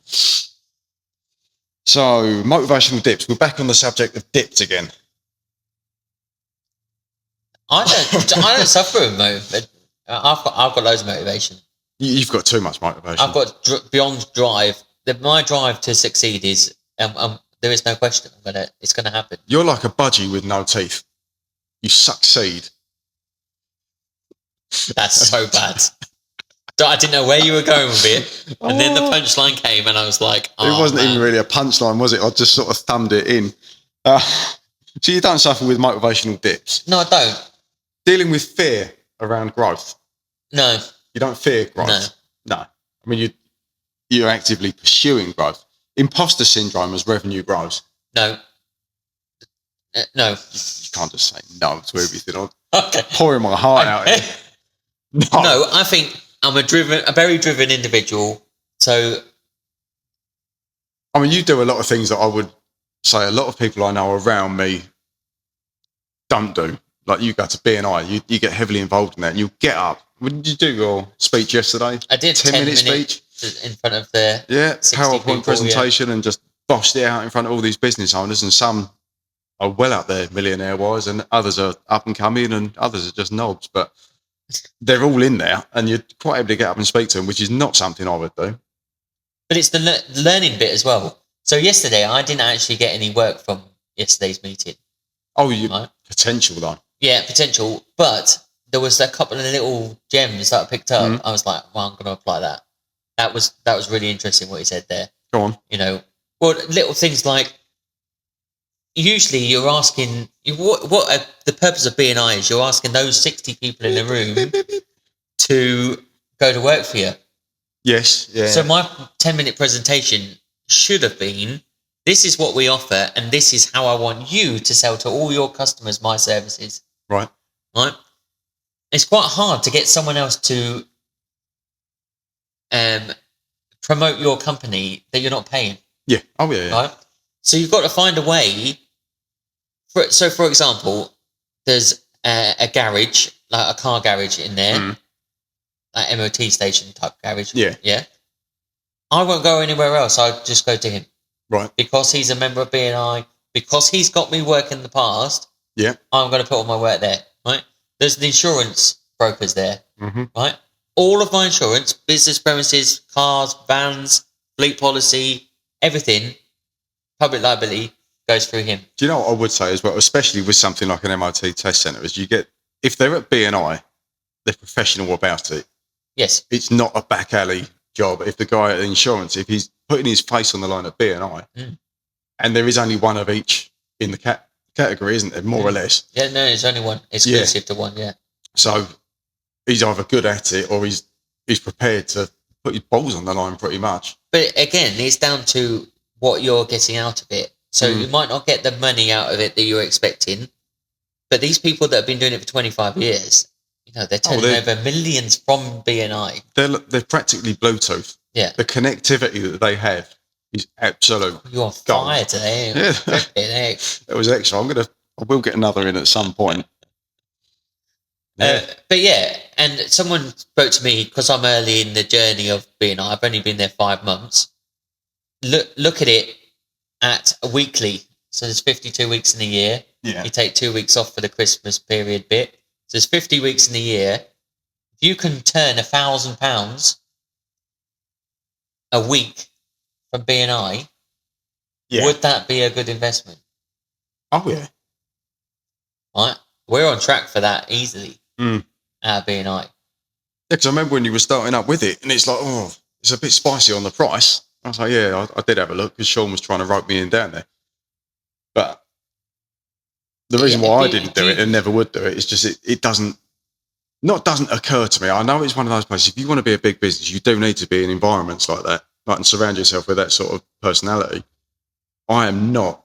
Speaker 1: So, motivational dips. We're back on the subject of dips again. I
Speaker 2: don't suffer with motivation. I've got loads of motivation.
Speaker 1: You've got too much motivation.
Speaker 2: I've got beyond drive. My drive to succeed is, there is no question. It's gonna happen.
Speaker 1: You're like a budgie with no teeth. You succeed.
Speaker 2: That's so bad. I didn't know where you were going with it, and then the punchline came, and I was like,
Speaker 1: "Oh, it wasn't even really a punchline, was it? I just sort of thumbed it in." So you don't suffer with motivational dips?
Speaker 2: No, I don't.
Speaker 1: Dealing with fear around growth?
Speaker 2: No.
Speaker 1: You don't fear growth? No. I mean, you're actively pursuing growth. Imposter syndrome as revenue grows?
Speaker 2: No. No.
Speaker 1: You can't just say no to everything. I'm
Speaker 2: okay.
Speaker 1: pouring my heart out here.
Speaker 2: No, I think I'm a very driven individual. So,
Speaker 1: I mean, you do a lot of things that I would say a lot of people I know around me don't do. Like, you go to BNI, you get heavily involved in that, and you get up. What did you do your speech yesterday?
Speaker 2: I did
Speaker 1: 10-minute speech
Speaker 2: in front of the
Speaker 1: PowerPoint
Speaker 2: people,
Speaker 1: presentation, and just bossed it out in front of all these business owners, and some are well up there millionaire wise, and others are up and coming, and others are just knobs, but they're all in there, and you're quite able to get up and speak to them, which is not something I would do.
Speaker 2: But it's the learning bit as well. So yesterday I didn't actually get any work from yesterday's meeting.
Speaker 1: Oh, potential though.
Speaker 2: Yeah, potential. But there was a couple of little gems that I picked up. Mm-hmm. I was like, well, I'm going to apply that. That was really interesting what he said there.
Speaker 1: Go on.
Speaker 2: Little things like, usually you're asking, what the purpose of BNI is, you're asking those 60 people in the room to go to work for you.
Speaker 1: Yes. Yeah.
Speaker 2: So my 10-minute presentation should have been, this is what we offer, and this is how I want you to sell to all your customers my services.
Speaker 1: Right.
Speaker 2: It's quite hard to get someone else to promote your company that you're not paying.
Speaker 1: Yeah. Oh, yeah.
Speaker 2: Right? So you've got to find a way. For example, there's a garage, like a car garage in there, like MOT station type garage.
Speaker 1: Yeah.
Speaker 2: Yeah. I won't go anywhere else. I'll just go to him.
Speaker 1: Right.
Speaker 2: Because he's a member of BNI, because he's got me work in the past.
Speaker 1: Yeah.
Speaker 2: I'm going to put all my work there. Right. There's the insurance brokers there.
Speaker 1: Mm-hmm.
Speaker 2: Right. All of my insurance, business premises, cars, vans, fleet policy, everything, public liability, goes through him.
Speaker 1: Do you know what I would say as well, especially with something like an MOT test centre, is if they're at BNI, they're professional about it.
Speaker 2: Yes.
Speaker 1: It's not a back alley job. If the guy at the insurance, if he's putting his face on the line at BNI, and there is only one of each in the category, isn't there, more or less?
Speaker 2: Yeah, no, there's only one exclusive to one, yeah.
Speaker 1: So he's either good at it or he's prepared to put his balls on the line pretty much.
Speaker 2: But again, it's down to what you're getting out of it. So you might not get the money out of it that you're expecting, but these people that have been doing it for 25 years, they're turning over millions from BNI.
Speaker 1: They're practically Bluetooth.
Speaker 2: Yeah.
Speaker 1: The connectivity that they have is absolute.
Speaker 2: You're on fire today.
Speaker 1: Yeah. It was extra. I will get another in at some point.
Speaker 2: Yeah. But yeah, and someone spoke to me because I'm early in the journey of BNI. I've only been there 5 months. Look at it at a weekly. So there's 52 weeks in a year.
Speaker 1: Yeah.
Speaker 2: You take 2 weeks off for the Christmas period bit. So there's 50 weeks in a year. If you can turn £1,000 a week from BNI, would that be a good investment?
Speaker 1: Oh, yeah.
Speaker 2: Right? We're on track for that easily out of BNI.
Speaker 1: Yeah, because I remember when you were starting up with it, and it's like, it's a bit spicy on the price. I was like, yeah, I did have a look because Sean was trying to rope me in down there. But the reason why I didn't do it and never would do it is just it doesn't occur to me. I know it's one of those places. If you want to be a big business, you do need to be in environments like that, like, and surround yourself with that sort of personality. I am not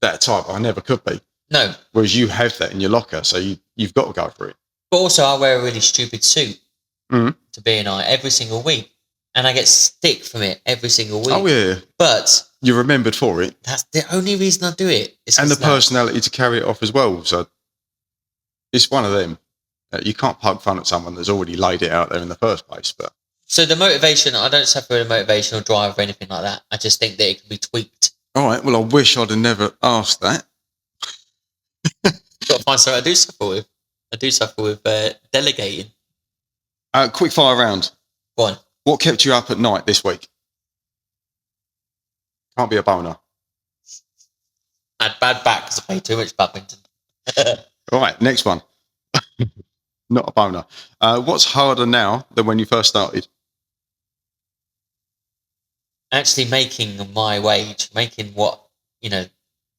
Speaker 1: that type. I never could be.
Speaker 2: No.
Speaker 1: Whereas you have that in your locker, so you've got to go for it.
Speaker 2: But also, I wear a really stupid suit to BNI every single week, and I get stick from it every single week.
Speaker 1: Oh, yeah.
Speaker 2: But
Speaker 1: you're remembered for it.
Speaker 2: That's the only reason I do it.
Speaker 1: And the personality to carry it off as well. So it's one of them. You can't poke fun at someone that's already laid it out there in the first place. But
Speaker 2: so the motivation, I don't suffer with a motivational drive or anything like that. I just think that it can be tweaked.
Speaker 1: All right. Well, I wish I'd have never asked that.
Speaker 2: Got to find something I do suffer with. I do suffer with delegating.
Speaker 1: Quick fire round.
Speaker 2: Go on.
Speaker 1: What kept you up at night this week? Can't be a boner.
Speaker 2: I had bad back because I played too much badminton.
Speaker 1: All right, next one. Not a boner. What's harder now than when you first started?
Speaker 2: Actually making my wage, making what,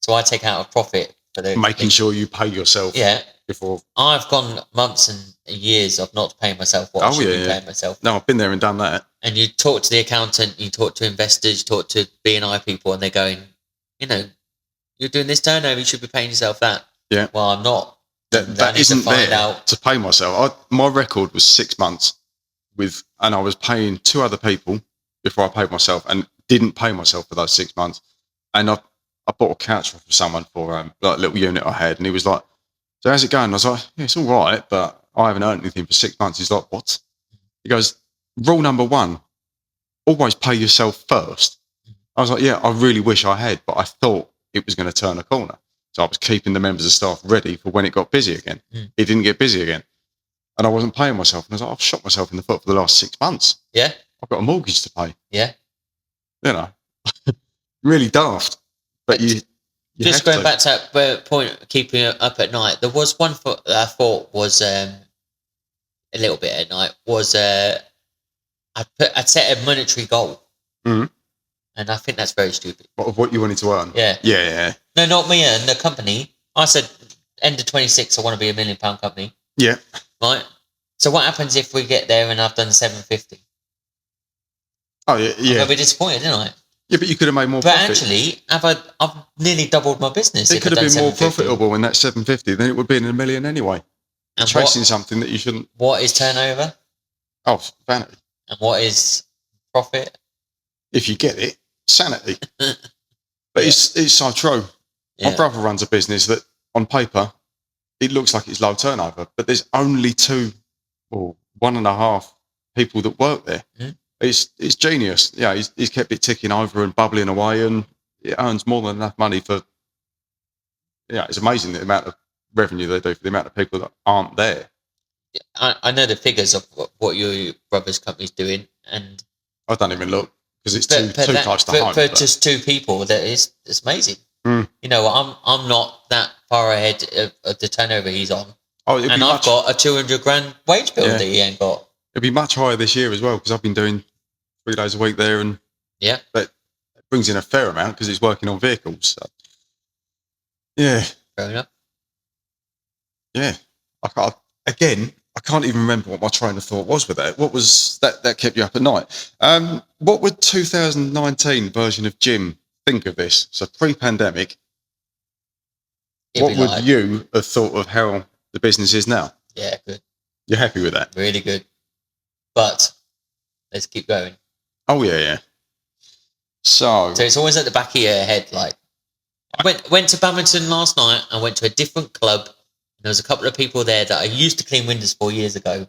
Speaker 2: so I take out a profit.
Speaker 1: Making sure you pay yourself.
Speaker 2: Yeah.
Speaker 1: Before.
Speaker 2: I've gone months and years of not paying myself what I should be paying myself.
Speaker 1: No, I've been there and done that.
Speaker 2: And you talk to the accountant, you talk to investors, you talk to BNI people, and they're going, you're doing this turnover, you should be paying yourself that.
Speaker 1: Yeah.
Speaker 2: Well, I'm not.
Speaker 1: That isn't there to pay myself. My record was 6 months and I was paying 2 other people before I paid myself, and didn't pay myself for those 6 months. And I bought a couch for someone for like a little unit I had, and he was like, "So how's it going?" I was like, "Yeah, it's all right, but I haven't earned anything for 6 months." He's like, "What?" He goes, "Rule number 1, always pay yourself first." I was like, "Yeah, I really wish I had, but I thought it was going to turn a corner." So I was keeping the members of staff ready for when it got busy again. It didn't get busy again. And I wasn't paying myself. And I was like, I've shot myself in the foot for the last 6 months.
Speaker 2: Yeah.
Speaker 1: I've got a mortgage to pay.
Speaker 2: Yeah.
Speaker 1: Really daft. But you
Speaker 2: just going back to that point of keeping it up at night, there was one that I thought was a little bit at night, was I'd set a monetary goal.
Speaker 1: Mm-hmm.
Speaker 2: And I think that's very stupid.
Speaker 1: What you wanted to earn?
Speaker 2: Yeah.
Speaker 1: Yeah.
Speaker 2: No, not me and the company. I said, end of 26, I want to be £1 million company.
Speaker 1: Yeah.
Speaker 2: Right? So what happens if we get there and I've done 750?
Speaker 1: Oh, yeah.
Speaker 2: I'm going to be disappointed, didn't I?
Speaker 1: Yeah, but you could have made more
Speaker 2: but
Speaker 1: profit.
Speaker 2: But actually, I've nearly doubled my business.
Speaker 1: It could have been more profitable in that 750 than it would be in $1 million anyway. And chasing something that you shouldn't.
Speaker 2: What is turnover?
Speaker 1: Oh, vanity.
Speaker 2: And what is profit?
Speaker 1: If you get it, sanity. But it's so true. Yeah. My brother runs a business that, on paper, it looks like it's low turnover, but there's only 2 or 1.5 people that work there. Mm. It's genius. Yeah, he's kept it ticking over and bubbling away, and it earns more than enough money for. Yeah, it's amazing the amount of revenue they do for the amount of people that aren't there.
Speaker 2: I know the figures of what your brother's company's doing, and
Speaker 1: I don't even look because it's too close to home.
Speaker 2: For just 2 people, it's amazing.
Speaker 1: Mm.
Speaker 2: I'm not that far ahead of the turnover he's on.
Speaker 1: Oh,
Speaker 2: and I've got a 200 grand wage bill that he ain't got.
Speaker 1: It'll be much higher this year as well because I've been doing 3 days a week there, and but it brings in a fair amount because it's working on vehicles. So. Yeah,
Speaker 2: fair enough.
Speaker 1: Yeah, again, I can't even remember what my train of thought was with that. What was that kept you up at night? What would 2019 version of Jim think of this? So pre-pandemic, what would you have thought of how the business is now?
Speaker 2: Yeah, good.
Speaker 1: You're happy with that?
Speaker 2: Really good. But let's keep going.
Speaker 1: Oh, yeah. So
Speaker 2: it's always at the back of your head. Like, I went to Badminton last night. I went to a different club. There was a couple of people there that I used to clean windows 4 years ago.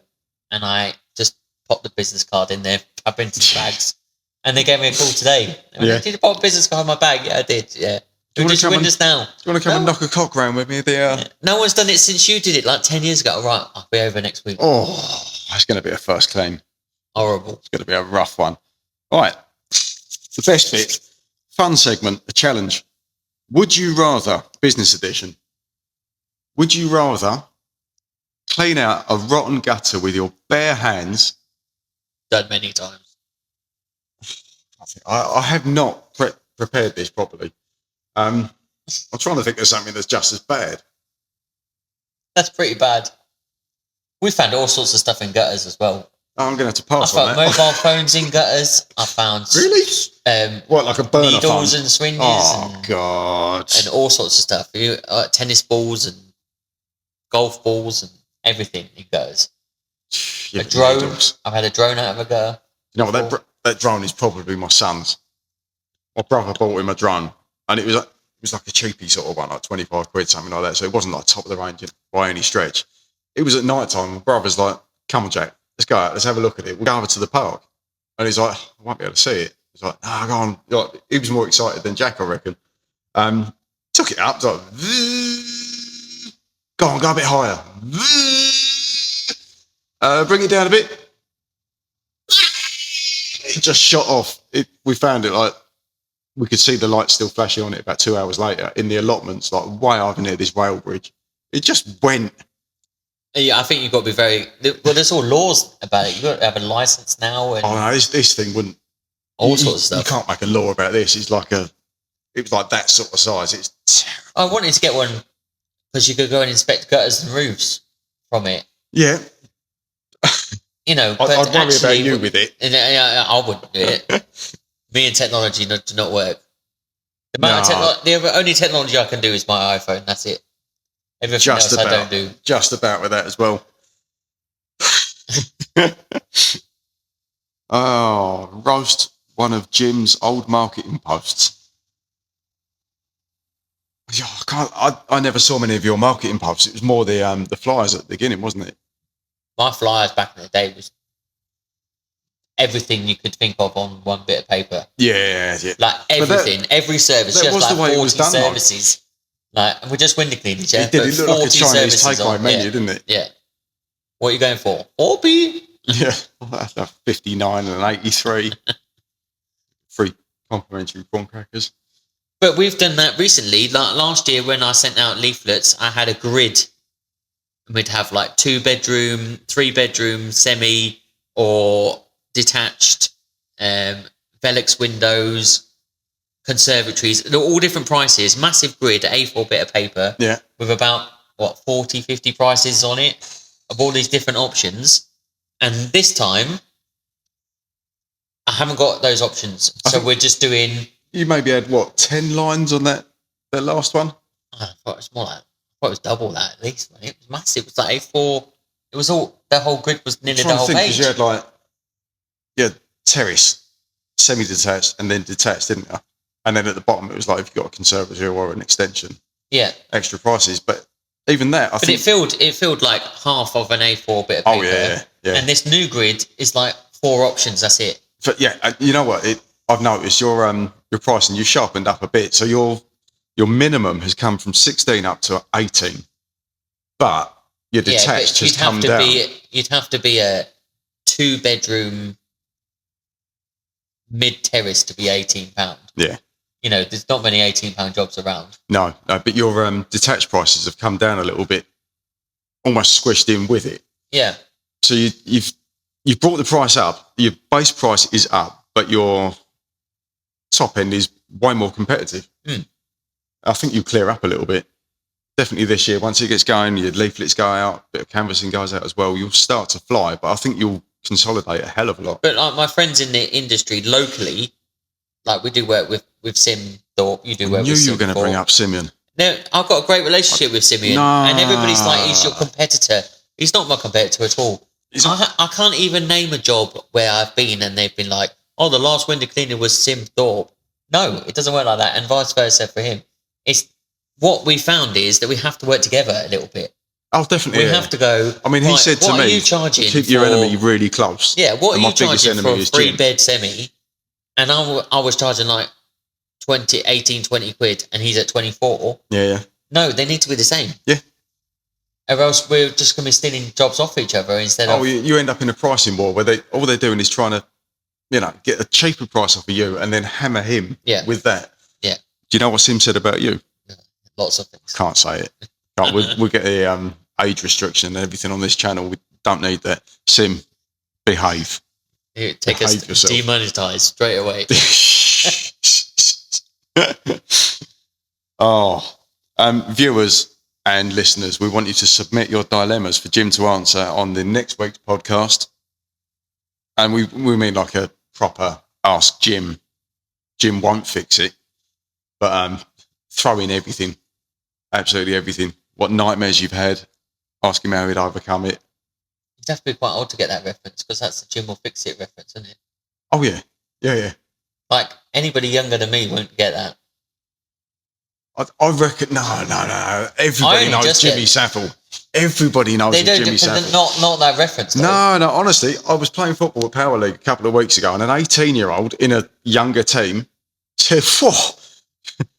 Speaker 2: And I just popped the business card in there. I've been to the bags. And they gave me a call today. Did you pop a business card in my bag? Yeah, I did. Yeah.
Speaker 1: Do you want to
Speaker 2: windows now?
Speaker 1: Do you want to come and knock a cock round with me?
Speaker 2: No one's done it since you did it like 10 years ago. All right, I'll be over next week.
Speaker 1: Oh, it's going to be a first clean.
Speaker 2: Horrible.
Speaker 1: It's going to be a rough one. All right. The best bit, fun segment, a challenge. Would you rather, business edition, would you rather clean out a rotten gutter with your bare hands?
Speaker 2: Done many times.
Speaker 1: I have not prepared this properly. I'm trying to think of something that's just as bad.
Speaker 2: That's pretty bad. We found all sorts of stuff in gutters as well.
Speaker 1: Oh, I'm going to have to pass
Speaker 2: I
Speaker 1: on that.
Speaker 2: found mobile phones in gutters. I found
Speaker 1: really what, like a burner
Speaker 2: needles
Speaker 1: phone?
Speaker 2: and syringes.
Speaker 1: Oh God!
Speaker 2: And all sorts of stuff. Tennis balls and golf balls and everything in gutters.
Speaker 1: Yeah,
Speaker 2: a drone.
Speaker 1: Needles.
Speaker 2: I've had a drone out of a gutter.
Speaker 1: You know what? That drone is probably my son's. My brother bought him a drone, and it was like a cheapy sort of one, like 25 quid, something like that. So it wasn't like top of the range by any stretch. It was at night time. My brother's like, "Come on, Jack, let's go out. Let's have a look at it. We'll go over to the park." And he's like, "I won't be able to see it." He's like, "No, go on." Like, he was more excited than Jack, I reckon. Took it up. Like, go on, go a bit higher. Bring it down a bit. It just shot off. We found it like we could see the light still flashing on it about 2 hours later in the allotments, like way over near this rail bridge. It just went.
Speaker 2: Yeah, I think you've got to be very... Well, there's all laws about it. You've got to have a license now. And
Speaker 1: oh, no, this thing wouldn't...
Speaker 2: All sorts of stuff.
Speaker 1: You can't make a law about this. It was like that sort of size. It's terrible.
Speaker 2: I wanted to get one because you could go and inspect gutters and roofs from it.
Speaker 1: Yeah.
Speaker 2: You know,
Speaker 1: I'd worry about you with it.
Speaker 2: I wouldn't do it. Me and technology do not work. The only technology I can do is my iPhone. That's it. Everything else I don't do.
Speaker 1: Just about with that as well. Oh, roast one of Jim's old marketing posts. Yeah, I never saw many of your marketing posts. It was more the flyers at the beginning, wasn't it?
Speaker 2: My flyers back in the day was everything you could think of on one bit of paper.
Speaker 1: Yeah.
Speaker 2: Like everything, every service.
Speaker 1: That
Speaker 2: just
Speaker 1: was
Speaker 2: like
Speaker 1: the way
Speaker 2: 40
Speaker 1: it was done,
Speaker 2: services. Like, and we're just window cleaners, yeah?
Speaker 1: It did. It looked like a Chinese takeaway menu, didn't it?
Speaker 2: Yeah. What are you going for? Orby?
Speaker 1: Yeah. That's a 59 and an 83. Free complimentary prawn crackers.
Speaker 2: But we've done that recently. Like last year when I sent out leaflets, I had a grid. And we'd have like 2-bedroom, 3-bedroom, semi or detached, Velux windows, conservatories. They're all different prices. Massive grid, A4 bit of paper.
Speaker 1: Yeah.
Speaker 2: With about, 40, 50 prices on it of all these different options. And this time, I haven't got those options. So we're just doing...
Speaker 1: You maybe had, 10 lines on that last one?
Speaker 2: I thought it was more like... it was double that at least. It was massive. It was like A4. It was all... The whole grid was nearly the whole page.
Speaker 1: You had terrace, semi-detached, and then detached, didn't you? And then at the bottom, it was like if you got a conservatory or an extension.
Speaker 2: Yeah.
Speaker 1: Extra prices. But even that, I think...
Speaker 2: it filled like half of an A4 bit of paper.
Speaker 1: Oh, yeah.
Speaker 2: And this new grid is like 4 options. That's it.
Speaker 1: But yeah, you know what? I've noticed your pricing, you sharpened up a bit. So your minimum has come from 16 up to 18. But your detached has come down.
Speaker 2: You'd have to be a 2-bedroom mid-terrace to be £18.
Speaker 1: Yeah.
Speaker 2: You know, there's not many £18 jobs around.
Speaker 1: No, but your detached prices have come down a little bit, almost squished in with it.
Speaker 2: Yeah.
Speaker 1: So you've brought the price up. Your base price is up, but your top end is way more competitive. I think you clear up a little bit. definitely this year, once it gets going, your leaflets go out, a bit of canvassing goes out as well, you'll start to fly. But I think you'll consolidate a hell of a lot.
Speaker 2: But like my friends in the industry locally, like we do work with Sim Thorpe. You do work with
Speaker 1: You
Speaker 2: Sim
Speaker 1: were going to bring up Simeon.
Speaker 2: Now, I've got a great relationship with Simeon, and everybody's like, he's your competitor. He's not my competitor at all. I can't even name a job where I've been and they've been like, oh, the last window cleaner was Sim Thorpe. No, it doesn't work like that, and vice versa for him. It's what we found is that we have to work together a little bit.
Speaker 1: Oh, definitely.
Speaker 2: We have to go.
Speaker 1: I mean, he said to me,
Speaker 2: what are you charging
Speaker 1: keep your enemy really close.
Speaker 2: Yeah, what are you charging for a
Speaker 1: is
Speaker 2: 3-bed semi? And I was charging like 18, 20 quid, and he's at 24.
Speaker 1: Yeah.
Speaker 2: No, they need to be the same.
Speaker 1: Yeah.
Speaker 2: Or else we're just going to be stealing jobs off each other instead of...
Speaker 1: Oh, you end up in a pricing war where all they're doing is trying to, get a cheaper price off of you and then hammer him with that.
Speaker 2: Yeah.
Speaker 1: Do you know what Sim said about you?
Speaker 2: Lots of things.
Speaker 1: Can't say it. We'll get the age restriction and everything on this channel. We don't need that. Sim, behave.
Speaker 2: Take us demonetized straight away.
Speaker 1: Viewers and listeners, we want you to submit your dilemmas for Jim to answer on the next week's podcast. And we mean like a proper Ask Jim. Jim won't fix it. But throw in everything. Absolutely everything. What nightmares you've had. Ask him how he'd overcome it.
Speaker 2: You'd have to be quite old to get that reference, because that's the Jim will fix it reference, isn't it?
Speaker 1: Oh, yeah. Yeah.
Speaker 2: Like, anybody younger than me won't get that.
Speaker 1: I reckon, no. Everybody knows Jimmy Savile. Everybody knows Jimmy Savile.
Speaker 2: Not that reference, though.
Speaker 1: No, honestly, I was playing football at Power League a couple of weeks ago, and an 18-year-old in a younger team said, whoa,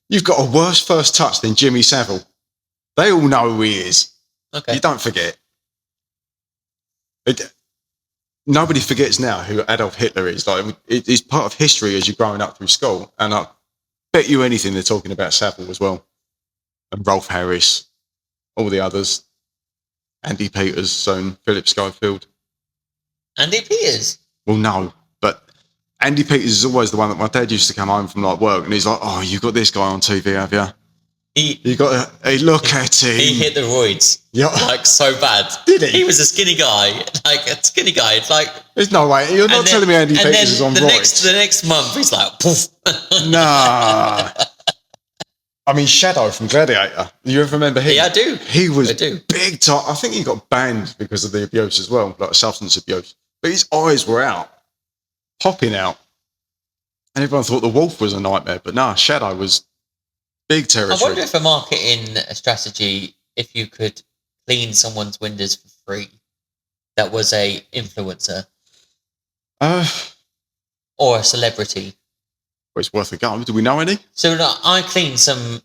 Speaker 1: you've got a worse first touch than Jimmy Savile. They all know who he is.
Speaker 2: Okay.
Speaker 1: You don't forget. Nobody forgets now who Adolf Hitler is. Like, it's part of history as you're growing up through school. And I bet you anything they're talking about Savile as well. And Rolf Harris, all the others. Andy Peters, soon, Philip Schofield.
Speaker 2: Andy Peters?
Speaker 1: Well, no, but Andy Peters is always the one that my dad used to come home from like work and he's like, oh, you got this guy on TV, have you? Look at him.
Speaker 2: He hit the roids.
Speaker 1: Yeah.
Speaker 2: Like, so bad.
Speaker 1: Did he?
Speaker 2: He was a skinny guy. Like, a skinny guy. It's like...
Speaker 1: There's no way. You're not telling me Andy Peters is on roids.
Speaker 2: The next month, he's like, poof.
Speaker 1: Nah. I mean, Shadow from Gladiator. You ever remember him?
Speaker 2: Yeah, I do.
Speaker 1: He was big time. I think he got banned because of the abuse as well, like substance abuse. But his eyes were out. Popping out. And everyone thought the wolf was a nightmare. But no, Shadow was... big territory.
Speaker 2: I wonder if a marketing strategy, if you could clean someone's windows for free, that was a influencer or a celebrity.
Speaker 1: Well, it's worth a go. Do we know any?
Speaker 2: So I clean some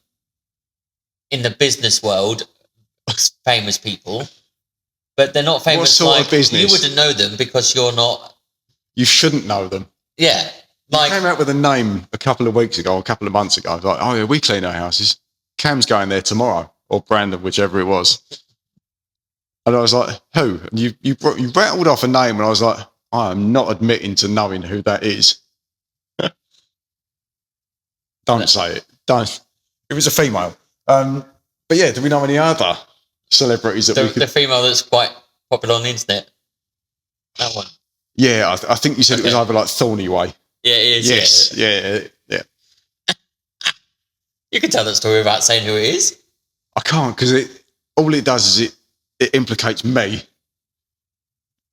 Speaker 2: in the business world, famous people, but they're not famous.
Speaker 1: What sort of business?
Speaker 2: You wouldn't know them because you're not.
Speaker 1: You shouldn't know them.
Speaker 2: Yeah.
Speaker 1: Like, came out with a name a couple of weeks ago, a couple of months ago. Like, oh yeah, we clean our houses. Cam's going there tomorrow, or Brandon, whichever it was. And I was like, who? And you rattled off a name, and I was like, I am not admitting to knowing who that is. Don't say it. Don't. It was a female. But yeah, do we know any other celebrities that we could...
Speaker 2: The female that's quite popular on the internet. That one.
Speaker 1: Yeah, I think you said it was either like Thorny Way.
Speaker 2: Yeah, it is.
Speaker 1: Yes, yeah.
Speaker 2: You can tell that story without saying who it is.
Speaker 1: I can't, because all it does is it implicates me.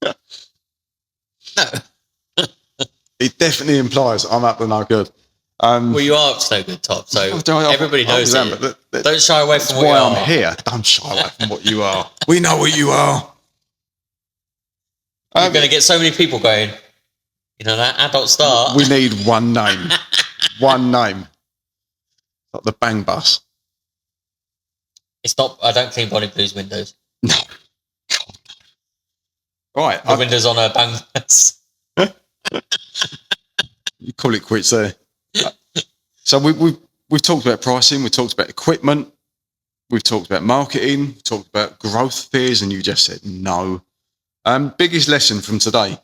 Speaker 2: No.
Speaker 1: It definitely implies I'm up to no good.
Speaker 2: Well, you are up to no good, Top, so everybody knows it. Don't shy away from what you are.
Speaker 1: That's why I'm here. Don't shy away from what you are. We know what you are.
Speaker 2: You're going to get so many people going, you know, that adult start.
Speaker 1: We need one name. One name. Like the Bang Bus.
Speaker 2: It's not, I don't clean Bonnie Blue's windows.
Speaker 1: No. God, no. Right.
Speaker 2: The windows on her Bang Bus.
Speaker 1: You call it quits there. So we've talked about pricing, we've talked about equipment, we've talked about marketing, we've talked about growth fears, and you just said no. Biggest lesson from today?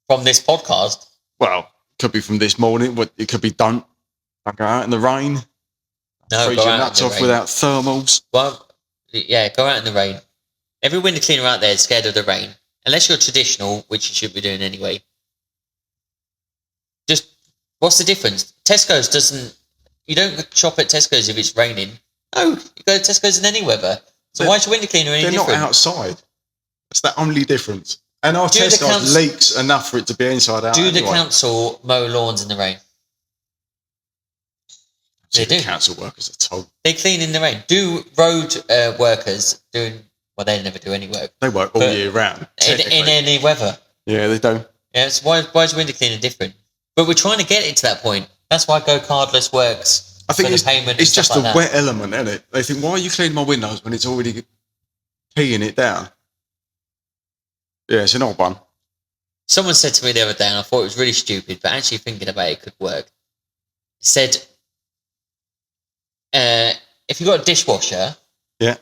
Speaker 2: From this podcast?
Speaker 1: Well, could be from this morning. It could be don't go out in the rain.
Speaker 2: No,
Speaker 1: freeze
Speaker 2: go
Speaker 1: your
Speaker 2: out
Speaker 1: nuts
Speaker 2: in the
Speaker 1: off
Speaker 2: rain.
Speaker 1: without thermals.
Speaker 2: Well, yeah, go out in the rain. Every window cleaner out there is scared of the rain. Unless you're traditional, which you should be doing anyway. Just, what's the difference? Tesco's doesn't... You don't shop at Tesco's if it's raining. No, you go to Tesco's in any weather. So why is your window cleaner any different?
Speaker 1: They're not outside. That's the only difference. And our Tesco's leaks enough for it to be inside out.
Speaker 2: Do the council mow lawns in the rain? They do.
Speaker 1: Council workers are told.
Speaker 2: They clean in the rain. Do road workers doing... Well, they never do any work.
Speaker 1: They work all year round.
Speaker 2: In any weather.
Speaker 1: Yeah, they do.
Speaker 2: Yeah, so why is window cleaner different? But we're trying to get it to that point. That's why Go Cardless works.
Speaker 1: I think it's just the wet element, isn't it? They think, why are you cleaning my windows when it's already peeing it down? Yeah, it's an odd one.
Speaker 2: Someone said to me the other day, and I thought it was really stupid, but actually thinking about it could work. It said, if you've got a dishwasher...
Speaker 1: Yeah.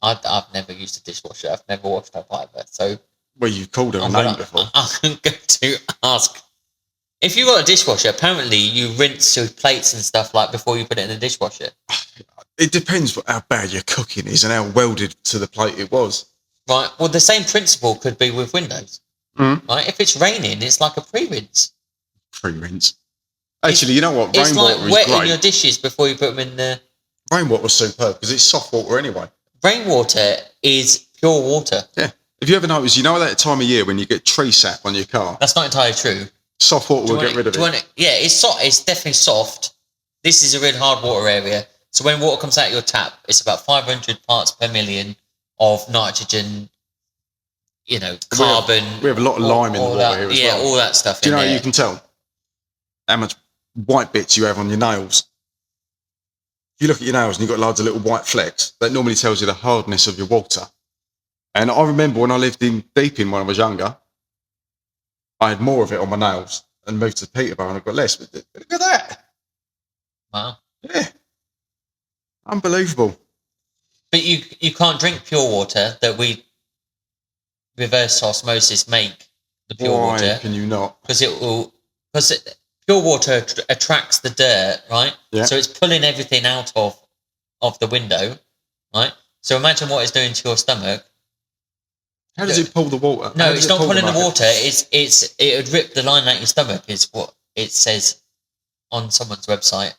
Speaker 2: I've never used a dishwasher. I've never washed up either. So,
Speaker 1: well, you've called her a name before.
Speaker 2: I'm going to ask. If you've got a dishwasher, apparently you rinse your plates and stuff like before you put it in the dishwasher.
Speaker 1: It depends how bad your cooking is and how welded to the plate it was.
Speaker 2: Right. Well, the same principle could be with windows. Right. If it's raining, it's like a pre-rinse.
Speaker 1: Pre-rinse. Actually, you know what?
Speaker 2: It's
Speaker 1: Rainwater
Speaker 2: like
Speaker 1: is
Speaker 2: wetting
Speaker 1: great.
Speaker 2: your dishes before you put them in the...
Speaker 1: Rainwater's superb because it's soft water anyway. Rainwater
Speaker 2: is pure water.
Speaker 1: Yeah. Have you ever noticed, you know that time of year when you get tree sap on your car?
Speaker 2: That's not entirely true.
Speaker 1: Soft water will get rid of it.
Speaker 2: Yeah, it's definitely soft. This is a real hard water area. So when water comes out of your tap, it's about 500 parts per million of nitrogen, carbon.
Speaker 1: We have a lot of lime in the water here as well.
Speaker 2: Yeah, all that stuff.
Speaker 1: Do you know how you can tell how much white bits you have on your nails? If you look at your nails and you've got loads of little white flecks, that normally tells you the hardness of your water. And I remember when I lived in Deeping when I was younger, I had more of it on my nails and moved to Peterborough and I got less. But look at that.
Speaker 2: Wow.
Speaker 1: Yeah. Unbelievable.
Speaker 2: But you can't drink pure water that we reverse osmosis make the pure water.
Speaker 1: Why can you not?
Speaker 2: Because pure water attracts the dirt, right?
Speaker 1: Yeah.
Speaker 2: So it's pulling everything out of the window, right? So imagine what it's doing to your stomach.
Speaker 1: How does it pull the water?
Speaker 2: No, it's not pulling the water. It would rip the line out your stomach. Is what it says on someone's website.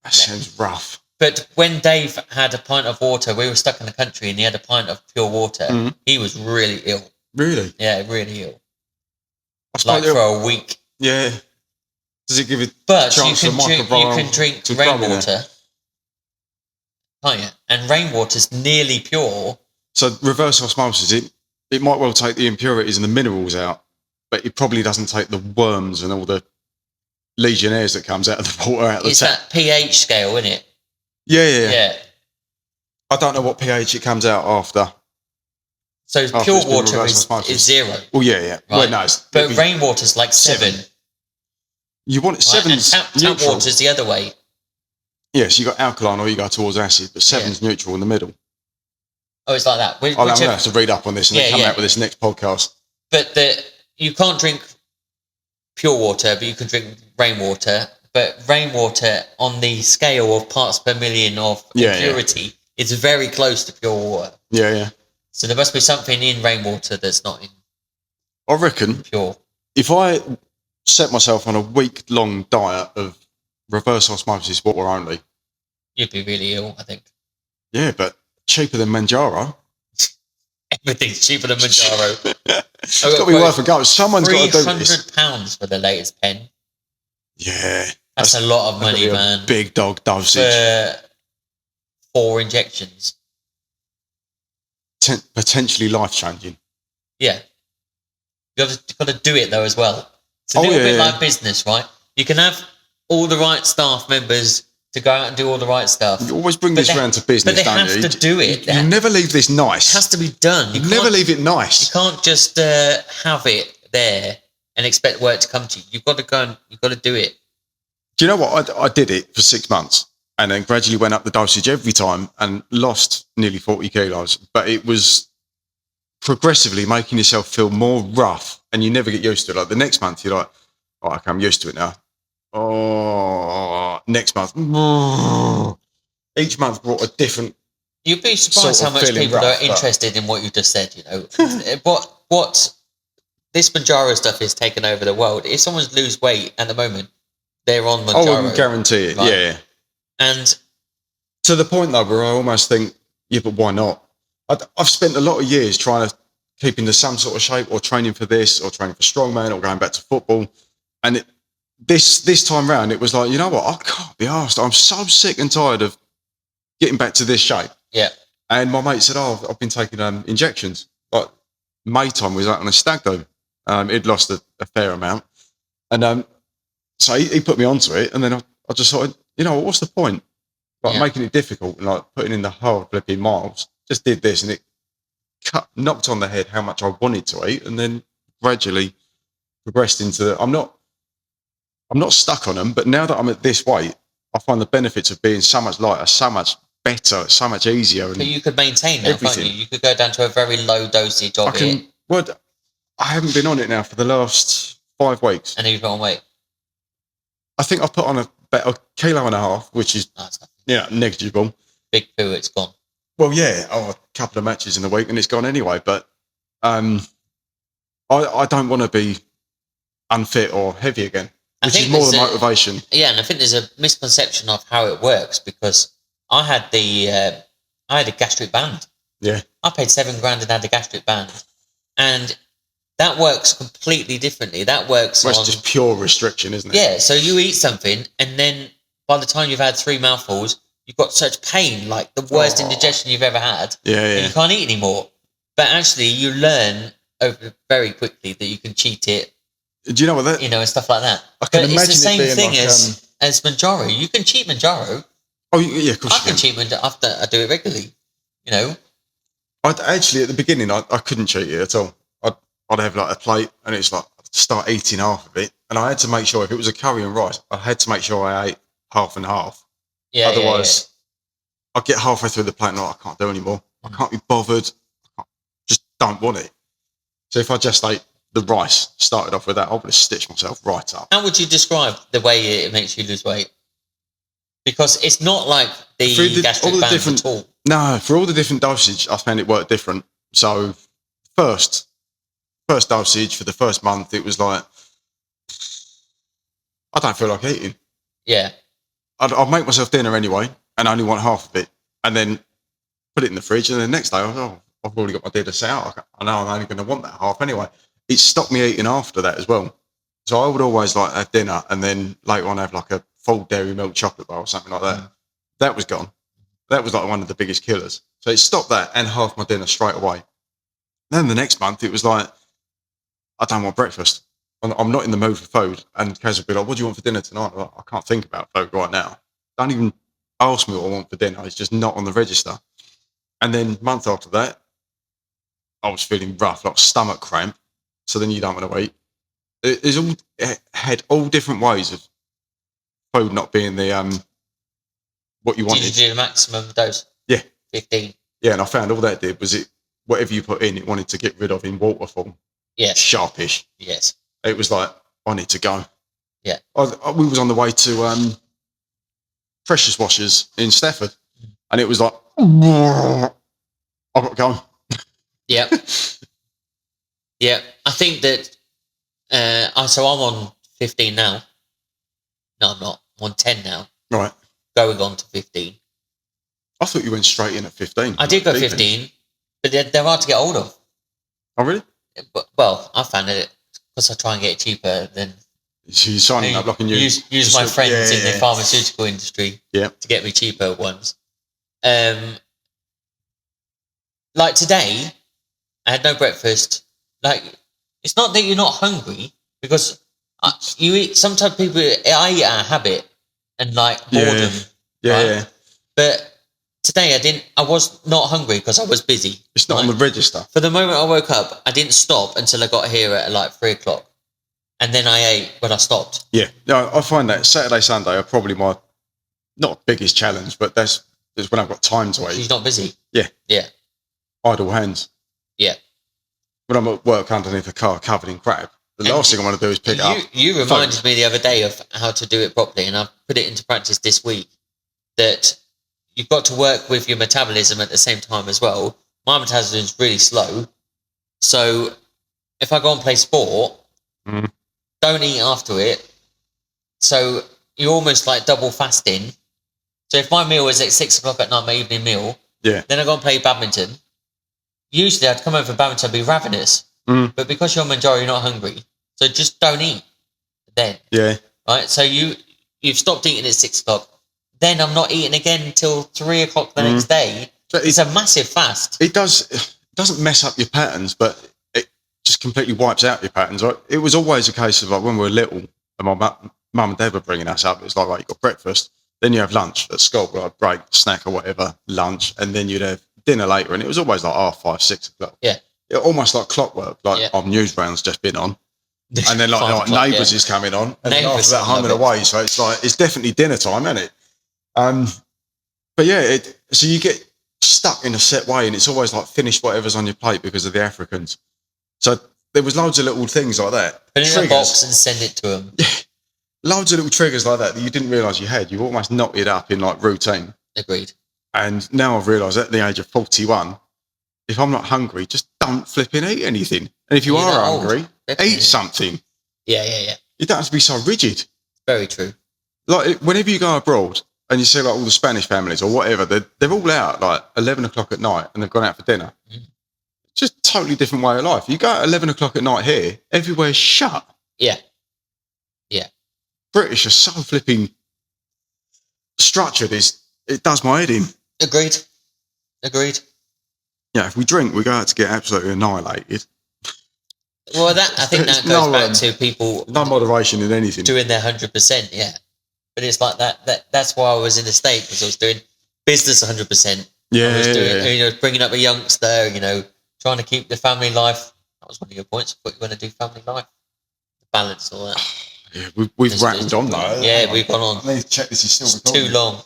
Speaker 1: That sounds rough.
Speaker 2: But when Dave had a pint of water, we were stuck in the country, and he had a pint of pure water. He was really ill.
Speaker 1: Really?
Speaker 2: Yeah, really ill. Like for a week.
Speaker 1: Yeah. Does it give it?
Speaker 2: But you can drink rainwater, can't you? And rainwater's nearly pure.
Speaker 1: So reverse osmosis, it might well take the impurities and the minerals out, but it probably doesn't take the worms and all the legionnaires that comes out of the water out of the tap.
Speaker 2: It's that pH scale, isn't it?
Speaker 1: Yeah. I don't know what pH it comes out after.
Speaker 2: So pure water is 0.
Speaker 1: Well, yeah.
Speaker 2: Right?
Speaker 1: Well, no,
Speaker 2: but rainwater's like 7.
Speaker 1: You want it 7's
Speaker 2: tap water's the other way.
Speaker 1: Yes, you got alkaline or you go towards acid, but 7's neutral in the middle.
Speaker 2: Oh, it's like that.
Speaker 1: I'm going to have to read up on this and then come out with this next podcast.
Speaker 2: But you can't drink pure water, but you can drink rainwater. But rainwater, on the scale of parts per million of impurity, is very close to pure water.
Speaker 1: Yeah.
Speaker 2: So there must be something in rainwater that's not in.
Speaker 1: I reckon
Speaker 2: pure.
Speaker 1: If I set myself on a week-long diet of reverse osmosis water only,
Speaker 2: you'd be really ill, I think.
Speaker 1: Yeah, but cheaper than Manjaro.
Speaker 2: Everything's cheaper than Manjaro.
Speaker 1: It's got to be worth a go. Someone's got to do this.
Speaker 2: £300 for the latest pen.
Speaker 1: Yeah.
Speaker 2: That's a lot of money, man.
Speaker 1: Big dog dosage.
Speaker 2: For 4 injections.
Speaker 1: Potentially life-changing.
Speaker 2: Yeah. You've got to do it, though, as well. It's a little bit like business, right? You can have all the right staff members to go out and do all the right stuff.
Speaker 1: You always bring this round to business, don't you?
Speaker 2: But they have to do it.
Speaker 1: You never leave this nice.
Speaker 2: It has to be done.
Speaker 1: You never leave it nice.
Speaker 2: You can't just have it there and expect work to come to you. You've got to go and you've got to do it.
Speaker 1: Do you know what? I did it for 6 months and then gradually went up the dosage every time and lost nearly 40 kilos. But it was progressively making yourself feel more rough and you never get used to it. Like the next month, you're like, oh, okay, I'm used to it now. Oh, next month. Each month brought a different.
Speaker 2: You'd be surprised
Speaker 1: Sort
Speaker 2: how
Speaker 1: of
Speaker 2: much
Speaker 1: feeling
Speaker 2: people
Speaker 1: rough,
Speaker 2: are interested in what you just said. You know, what this Manjaro stuff is taking over the world. If someone's lose weight at the moment, they're on Manjaro.
Speaker 1: Oh, I can guarantee it.
Speaker 2: Right?
Speaker 1: Yeah.
Speaker 2: And
Speaker 1: to the point though, where I almost think, yeah, but why not? I've spent a lot of years trying to keep into some sort of shape, or training for this, or training for strongman, or going back to football. And this time round, it was like, you know what? I can't be arsed. I'm so sick and tired of getting back to this shape.
Speaker 2: Yeah.
Speaker 1: And my mate said, "Oh, I've been taking injections." Like May time, we was out on a stag do. He'd lost a fair amount, and so he put me onto it. And then I just thought, you know, what's the point? Like making it difficult and like putting in the hard flipping miles. Just did this, and it knocked on the head how much I wanted to eat, and then gradually progressed into. I'm not stuck on them, but now that I'm at this weight, I find the benefits of being so much lighter, so much better, so much easier. And
Speaker 2: but you could maintain that, can't you? You could go down to a very low dosage of it.
Speaker 1: Well, I haven't been on it now for the last 5 weeks.
Speaker 2: And you've put on weight?
Speaker 1: I think I've put on about 1.5 kilos, which is negligible.
Speaker 2: Big poo, it's gone.
Speaker 1: Well, yeah, a couple of matches in the week and it's gone anyway. But I don't want to be unfit or heavy again, which is more the motivation.
Speaker 2: Yeah, and I think there's a misconception of how it works, because I had a gastric band.
Speaker 1: Yeah.
Speaker 2: I paid $7,000 and had a gastric band. And that works completely differently. That works
Speaker 1: it's just pure restriction, isn't it?
Speaker 2: Yeah, so you eat something, and then by the time you've had 3 mouthfuls, you've got such pain, like the worst indigestion you've ever had.
Speaker 1: Yeah.
Speaker 2: And you can't eat anymore. But actually, you learn very quickly that you can cheat it.
Speaker 1: Do you know what that?
Speaker 2: You know, and stuff like that.
Speaker 1: I can imagine
Speaker 2: it's the same thing
Speaker 1: like,
Speaker 2: as Manjaro. You can cheat Manjaro.
Speaker 1: Oh, yeah, of course
Speaker 2: I can cheat Manjaro after I do it regularly. You know?
Speaker 1: Actually, at the beginning, I couldn't cheat it at all. I'd have like a plate, and it's like I'd start eating half of it, and I had to make sure if it was a curry and rice, I had to make sure I ate half and half.
Speaker 2: Yeah.
Speaker 1: Otherwise, I'd get halfway through the plate and I can't do anymore. I can't be bothered. Just don't want it. So if I just ate the rice, started off with that, I would have stitched myself right up.
Speaker 2: How would you describe the way it makes you lose weight? Because it's not like the gastric band at all.
Speaker 1: No, for all the different dosage, I found it worked different. So first dosage for the first month, it was like, I don't feel like eating.
Speaker 2: Yeah.
Speaker 1: I'd make myself dinner anyway, and I only want half of it, and then put it in the fridge, and then the next day, I've already got my dinner set out. I know I'm only going to want that half anyway. It stopped me eating after that as well. So I would always like have dinner, and then later on have like a full dairy milk chocolate bar or something like that. That was gone. That was like one of the biggest killers. So it stopped that and half my dinner straight away. Then the next month, it was like, I don't want breakfast. I'm not in the mood for food. And Kaz would be like, what do you want for dinner tonight? I'm like, I can't think about food right now. Don't even ask me what I want for dinner. It's just not on the register. And then month after that, I was feeling rough, like stomach cramp. So then you don't want to eat. It had all different ways of food not being the what you wanted.
Speaker 2: Did you do the maximum dose?
Speaker 1: Yeah.
Speaker 2: 15.
Speaker 1: Yeah, and I found all that did was whatever you put in, it wanted to get rid of in water form.
Speaker 2: Yeah.
Speaker 1: Sharpish.
Speaker 2: Yes.
Speaker 1: It was like, I need to go.
Speaker 2: Yeah.
Speaker 1: We was on the way to Precious Washers in Stafford, and it was like, I've got to go.
Speaker 2: Yeah. Yeah. I think that, so I'm on 15 now. No, I'm not. I'm on 10 now.
Speaker 1: Right.
Speaker 2: Going on to 15.
Speaker 1: I thought you went straight in at 15.
Speaker 2: I did go 15, but they're hard to get hold of.
Speaker 1: Oh, really?
Speaker 2: Well, I found it because I try and get it cheaper than...
Speaker 1: So you're signing up like a new...
Speaker 2: Use my friends in the pharmaceutical industry to get me cheaper ones. Like today, I had no breakfast. Like, it's not that you're not hungry, because you eat... Sometimes people... I eat out of habit and like boredom.
Speaker 1: Yeah.
Speaker 2: But today I was not hungry because I was busy.
Speaker 1: It's not on the register.
Speaker 2: For the moment I woke up, I didn't stop until I got here at like 3 o'clock. And then I ate when I stopped. Yeah.
Speaker 1: No, I find that Saturday, Sunday are probably my, not biggest challenge, but that's when I've got time to eat.
Speaker 2: She's not busy.
Speaker 1: Yeah.
Speaker 2: Yeah.
Speaker 1: Idle hands.
Speaker 2: Yeah.
Speaker 1: When I'm at work underneath a car covered in crap, The last thing I want to do is pick up.
Speaker 2: You reminded me the other day of how to do it properly, and I've put it into practice this week, that you've got to work with your metabolism at the same time as well. My metabolism is really slow. So if I go and play sport, don't eat after it. So you're almost like double fasting. So if my meal is at 6 o'clock at night, my evening meal, then I go and play badminton. Usually I'd come over for badminton, I'd be ravenous. But because you're Manjaro, you're not hungry. So just don't eat then. Yeah. Right? So you've stopped eating at 6 o'clock. Then I'm not eating again until 3 o'clock the next day. But it's a massive fast.
Speaker 1: It doesn't mess up your patterns, but it just completely wipes out your patterns. Right? It was always a case of like when we were little, and my mum and dad were bringing us up, it's like, right, you got breakfast, then you have lunch at school, like break, snack or whatever, lunch, and then you'd have dinner later. And it was always like 5, 6 o'clock.
Speaker 2: Yeah.
Speaker 1: It almost like clockwork, like our Newsround's just been on. And then like Neighbours is coming on, and then after that home and away. So it's like, it's definitely dinner time, isn't it? But yeah, so you get stuck in a set way, and it's always like finish whatever's on your plate because of the Africans. So there was loads of little things like that.
Speaker 2: Put it in a box and send it to them.
Speaker 1: Yeah, loads of little triggers like that you didn't realise you had. You almost knocked it up in like routine.
Speaker 2: Agreed.
Speaker 1: And now I've realised at the age of 41, if I'm not hungry, just don't flipping eat anything. And if you are hungry, eat something.
Speaker 2: Yeah.
Speaker 1: You don't have to be so rigid.
Speaker 2: Very true.
Speaker 1: Like whenever you go abroad and you see like all the Spanish families or whatever, they're all out like 11 o'clock at night and they've gone out for dinner. Just totally different way of life. You go at 11 o'clock at night here, everywhere's shut.
Speaker 2: Yeah.
Speaker 1: British are so flipping structured. It does my head in.
Speaker 2: Agreed.
Speaker 1: Yeah, if we drink, we go out to get absolutely annihilated.
Speaker 2: Well, I think that goes back to people.
Speaker 1: No moderation in anything.
Speaker 2: Doing their 100%, yeah. But it's like that's why I was in the States, because I was doing business 100%.
Speaker 1: Yeah.
Speaker 2: I was doing, bringing up a youngster, trying to keep the family life. That was one of your points. I thought you were going to do family life. Balance, all that.
Speaker 1: Yeah, we've rattled on though.
Speaker 2: Yeah, we've gone on.
Speaker 1: Let me check this is still recording.
Speaker 2: Too long.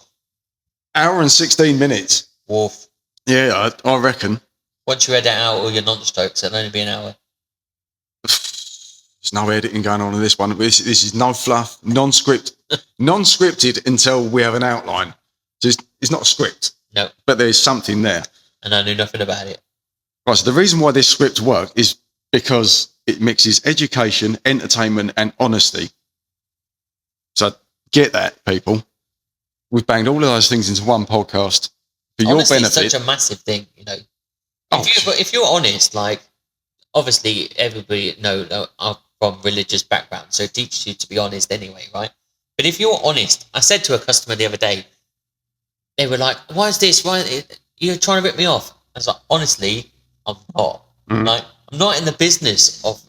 Speaker 1: Hour and 16 minutes.
Speaker 2: Wolf.
Speaker 1: Yeah, I reckon.
Speaker 2: Once you edit out all your non-strokes, it'll only be an hour.
Speaker 1: There's no editing going on in this one. This is no fluff, non-scripted until we have an outline. So it's not a script.
Speaker 2: No.
Speaker 1: But there's something there.
Speaker 2: And I knew nothing about it.
Speaker 1: Right, so the reason why this script works is because it mixes education, entertainment, and honesty. So get that, people. We've banged all of those things into one podcast for your benefit.
Speaker 2: It's such a massive thing, If you're honest, like, obviously everybody I'm from religious background, so it teaches you to be honest anyway, right? But if you're honest, I said to a customer the other day, they were like, "Why is this? Why you're trying to rip me off?" I was like, "Honestly, I'm not. Like, I'm not in the business of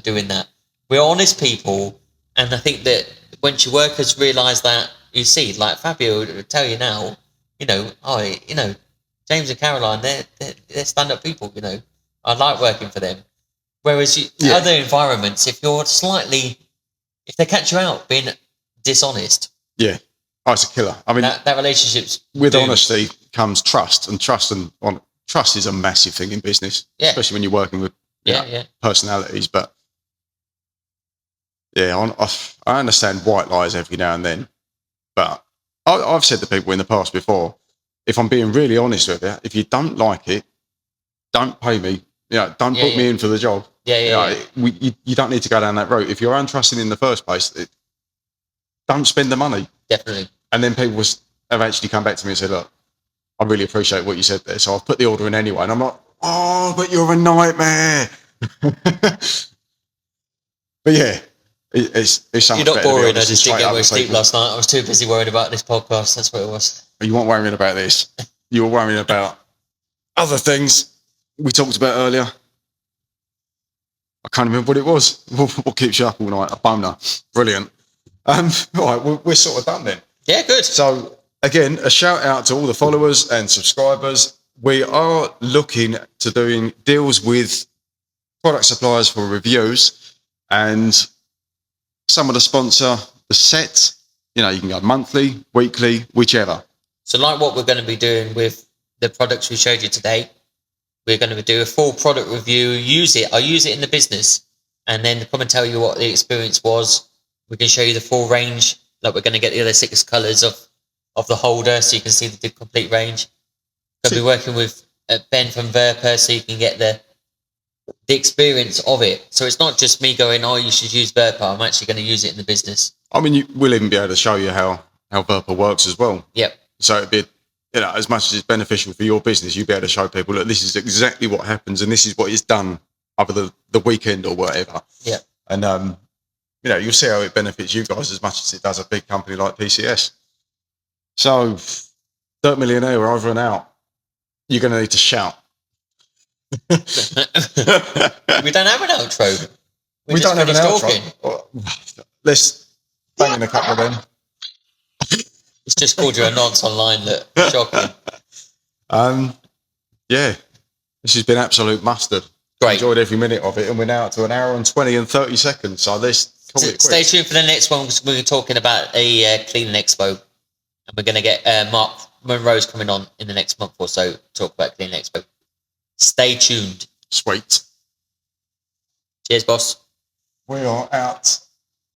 Speaker 2: doing that. We're honest people, and I think that once your workers realise that, you see, like Fabio will tell you now, James and Caroline, they're stand-up people. I like working for them. Whereas other environments, if they catch you out being dishonest,
Speaker 1: it's a killer. I mean,
Speaker 2: that relationship's
Speaker 1: with honesty comes trust, and trust is a massive thing in business, especially when you're working with personalities. But I understand white lies every now and then, but I've said to people in the past before, if I'm being really honest with you, if you don't like it, don't pay me. Don't put me in for the job. You don't need to go down that route. If you're untrusting in the first place, don't spend the money.
Speaker 2: Definitely.
Speaker 1: And then people have actually come back to me and said, "Look, I really appreciate what you said there, so I've put the order in anyway." And I'm like, "Oh, but you're a nightmare." But yeah, it's something.
Speaker 2: You're not boring. I just didn't get much sleep last night. I was too busy worried about this podcast. That's what it was.
Speaker 1: You weren't worrying about this. You were worrying about other things we talked about earlier. I can't remember what it was. What keeps you up all night? A boner. Brilliant. Right, we're sort of done then.
Speaker 2: Yeah, good.
Speaker 1: So again, a shout out to all the followers and subscribers. We are looking to doing deals with product suppliers for reviews, and some of the sponsor the set. You can go monthly, weekly, whichever.
Speaker 2: So like what we're going to be doing with the products we showed you today, we're going to do a full product review. I'll use it in the business. and then come and tell you what the experience was. We can show you the full range. Like we're going to get the other 6 colours of the holder, so you can see the complete range. Going to be working with Ben from Verpa, so you can get the experience of it. So it's not just me going, oh, you should use Verpa. I'm actually going to use it in the business.
Speaker 1: I mean, we'll even be able to show you how Verpa works as well.
Speaker 2: Yep.
Speaker 1: So it'd be, as much as it's beneficial for your business, you'll be able to show people, look, this is exactly what happens, and this is what is done over the weekend or whatever.
Speaker 2: Yeah.
Speaker 1: And you'll see how it benefits you guys as much as it does a big company like PCS. So, Dirt Millionaire, we're over and out. You're going to need to shout.
Speaker 2: We don't have an outro.
Speaker 1: We don't have an outro. Let's bang in a couple of them.
Speaker 2: It's just called you a nonce online. Look, shocking.
Speaker 1: Yeah, this has been absolute mustard.
Speaker 2: Great.
Speaker 1: Enjoyed every minute of it, and we're now up to 1 hour and 20 and 30 seconds. So let's call it
Speaker 2: Stay
Speaker 1: quits.
Speaker 2: tuned for the next one. We're talking about a cleaning expo, and we're going to get Mark Monroe's coming on in the next month or so to talk about cleaning expo. Stay tuned.
Speaker 1: Sweet.
Speaker 2: Cheers, boss.
Speaker 1: We are out.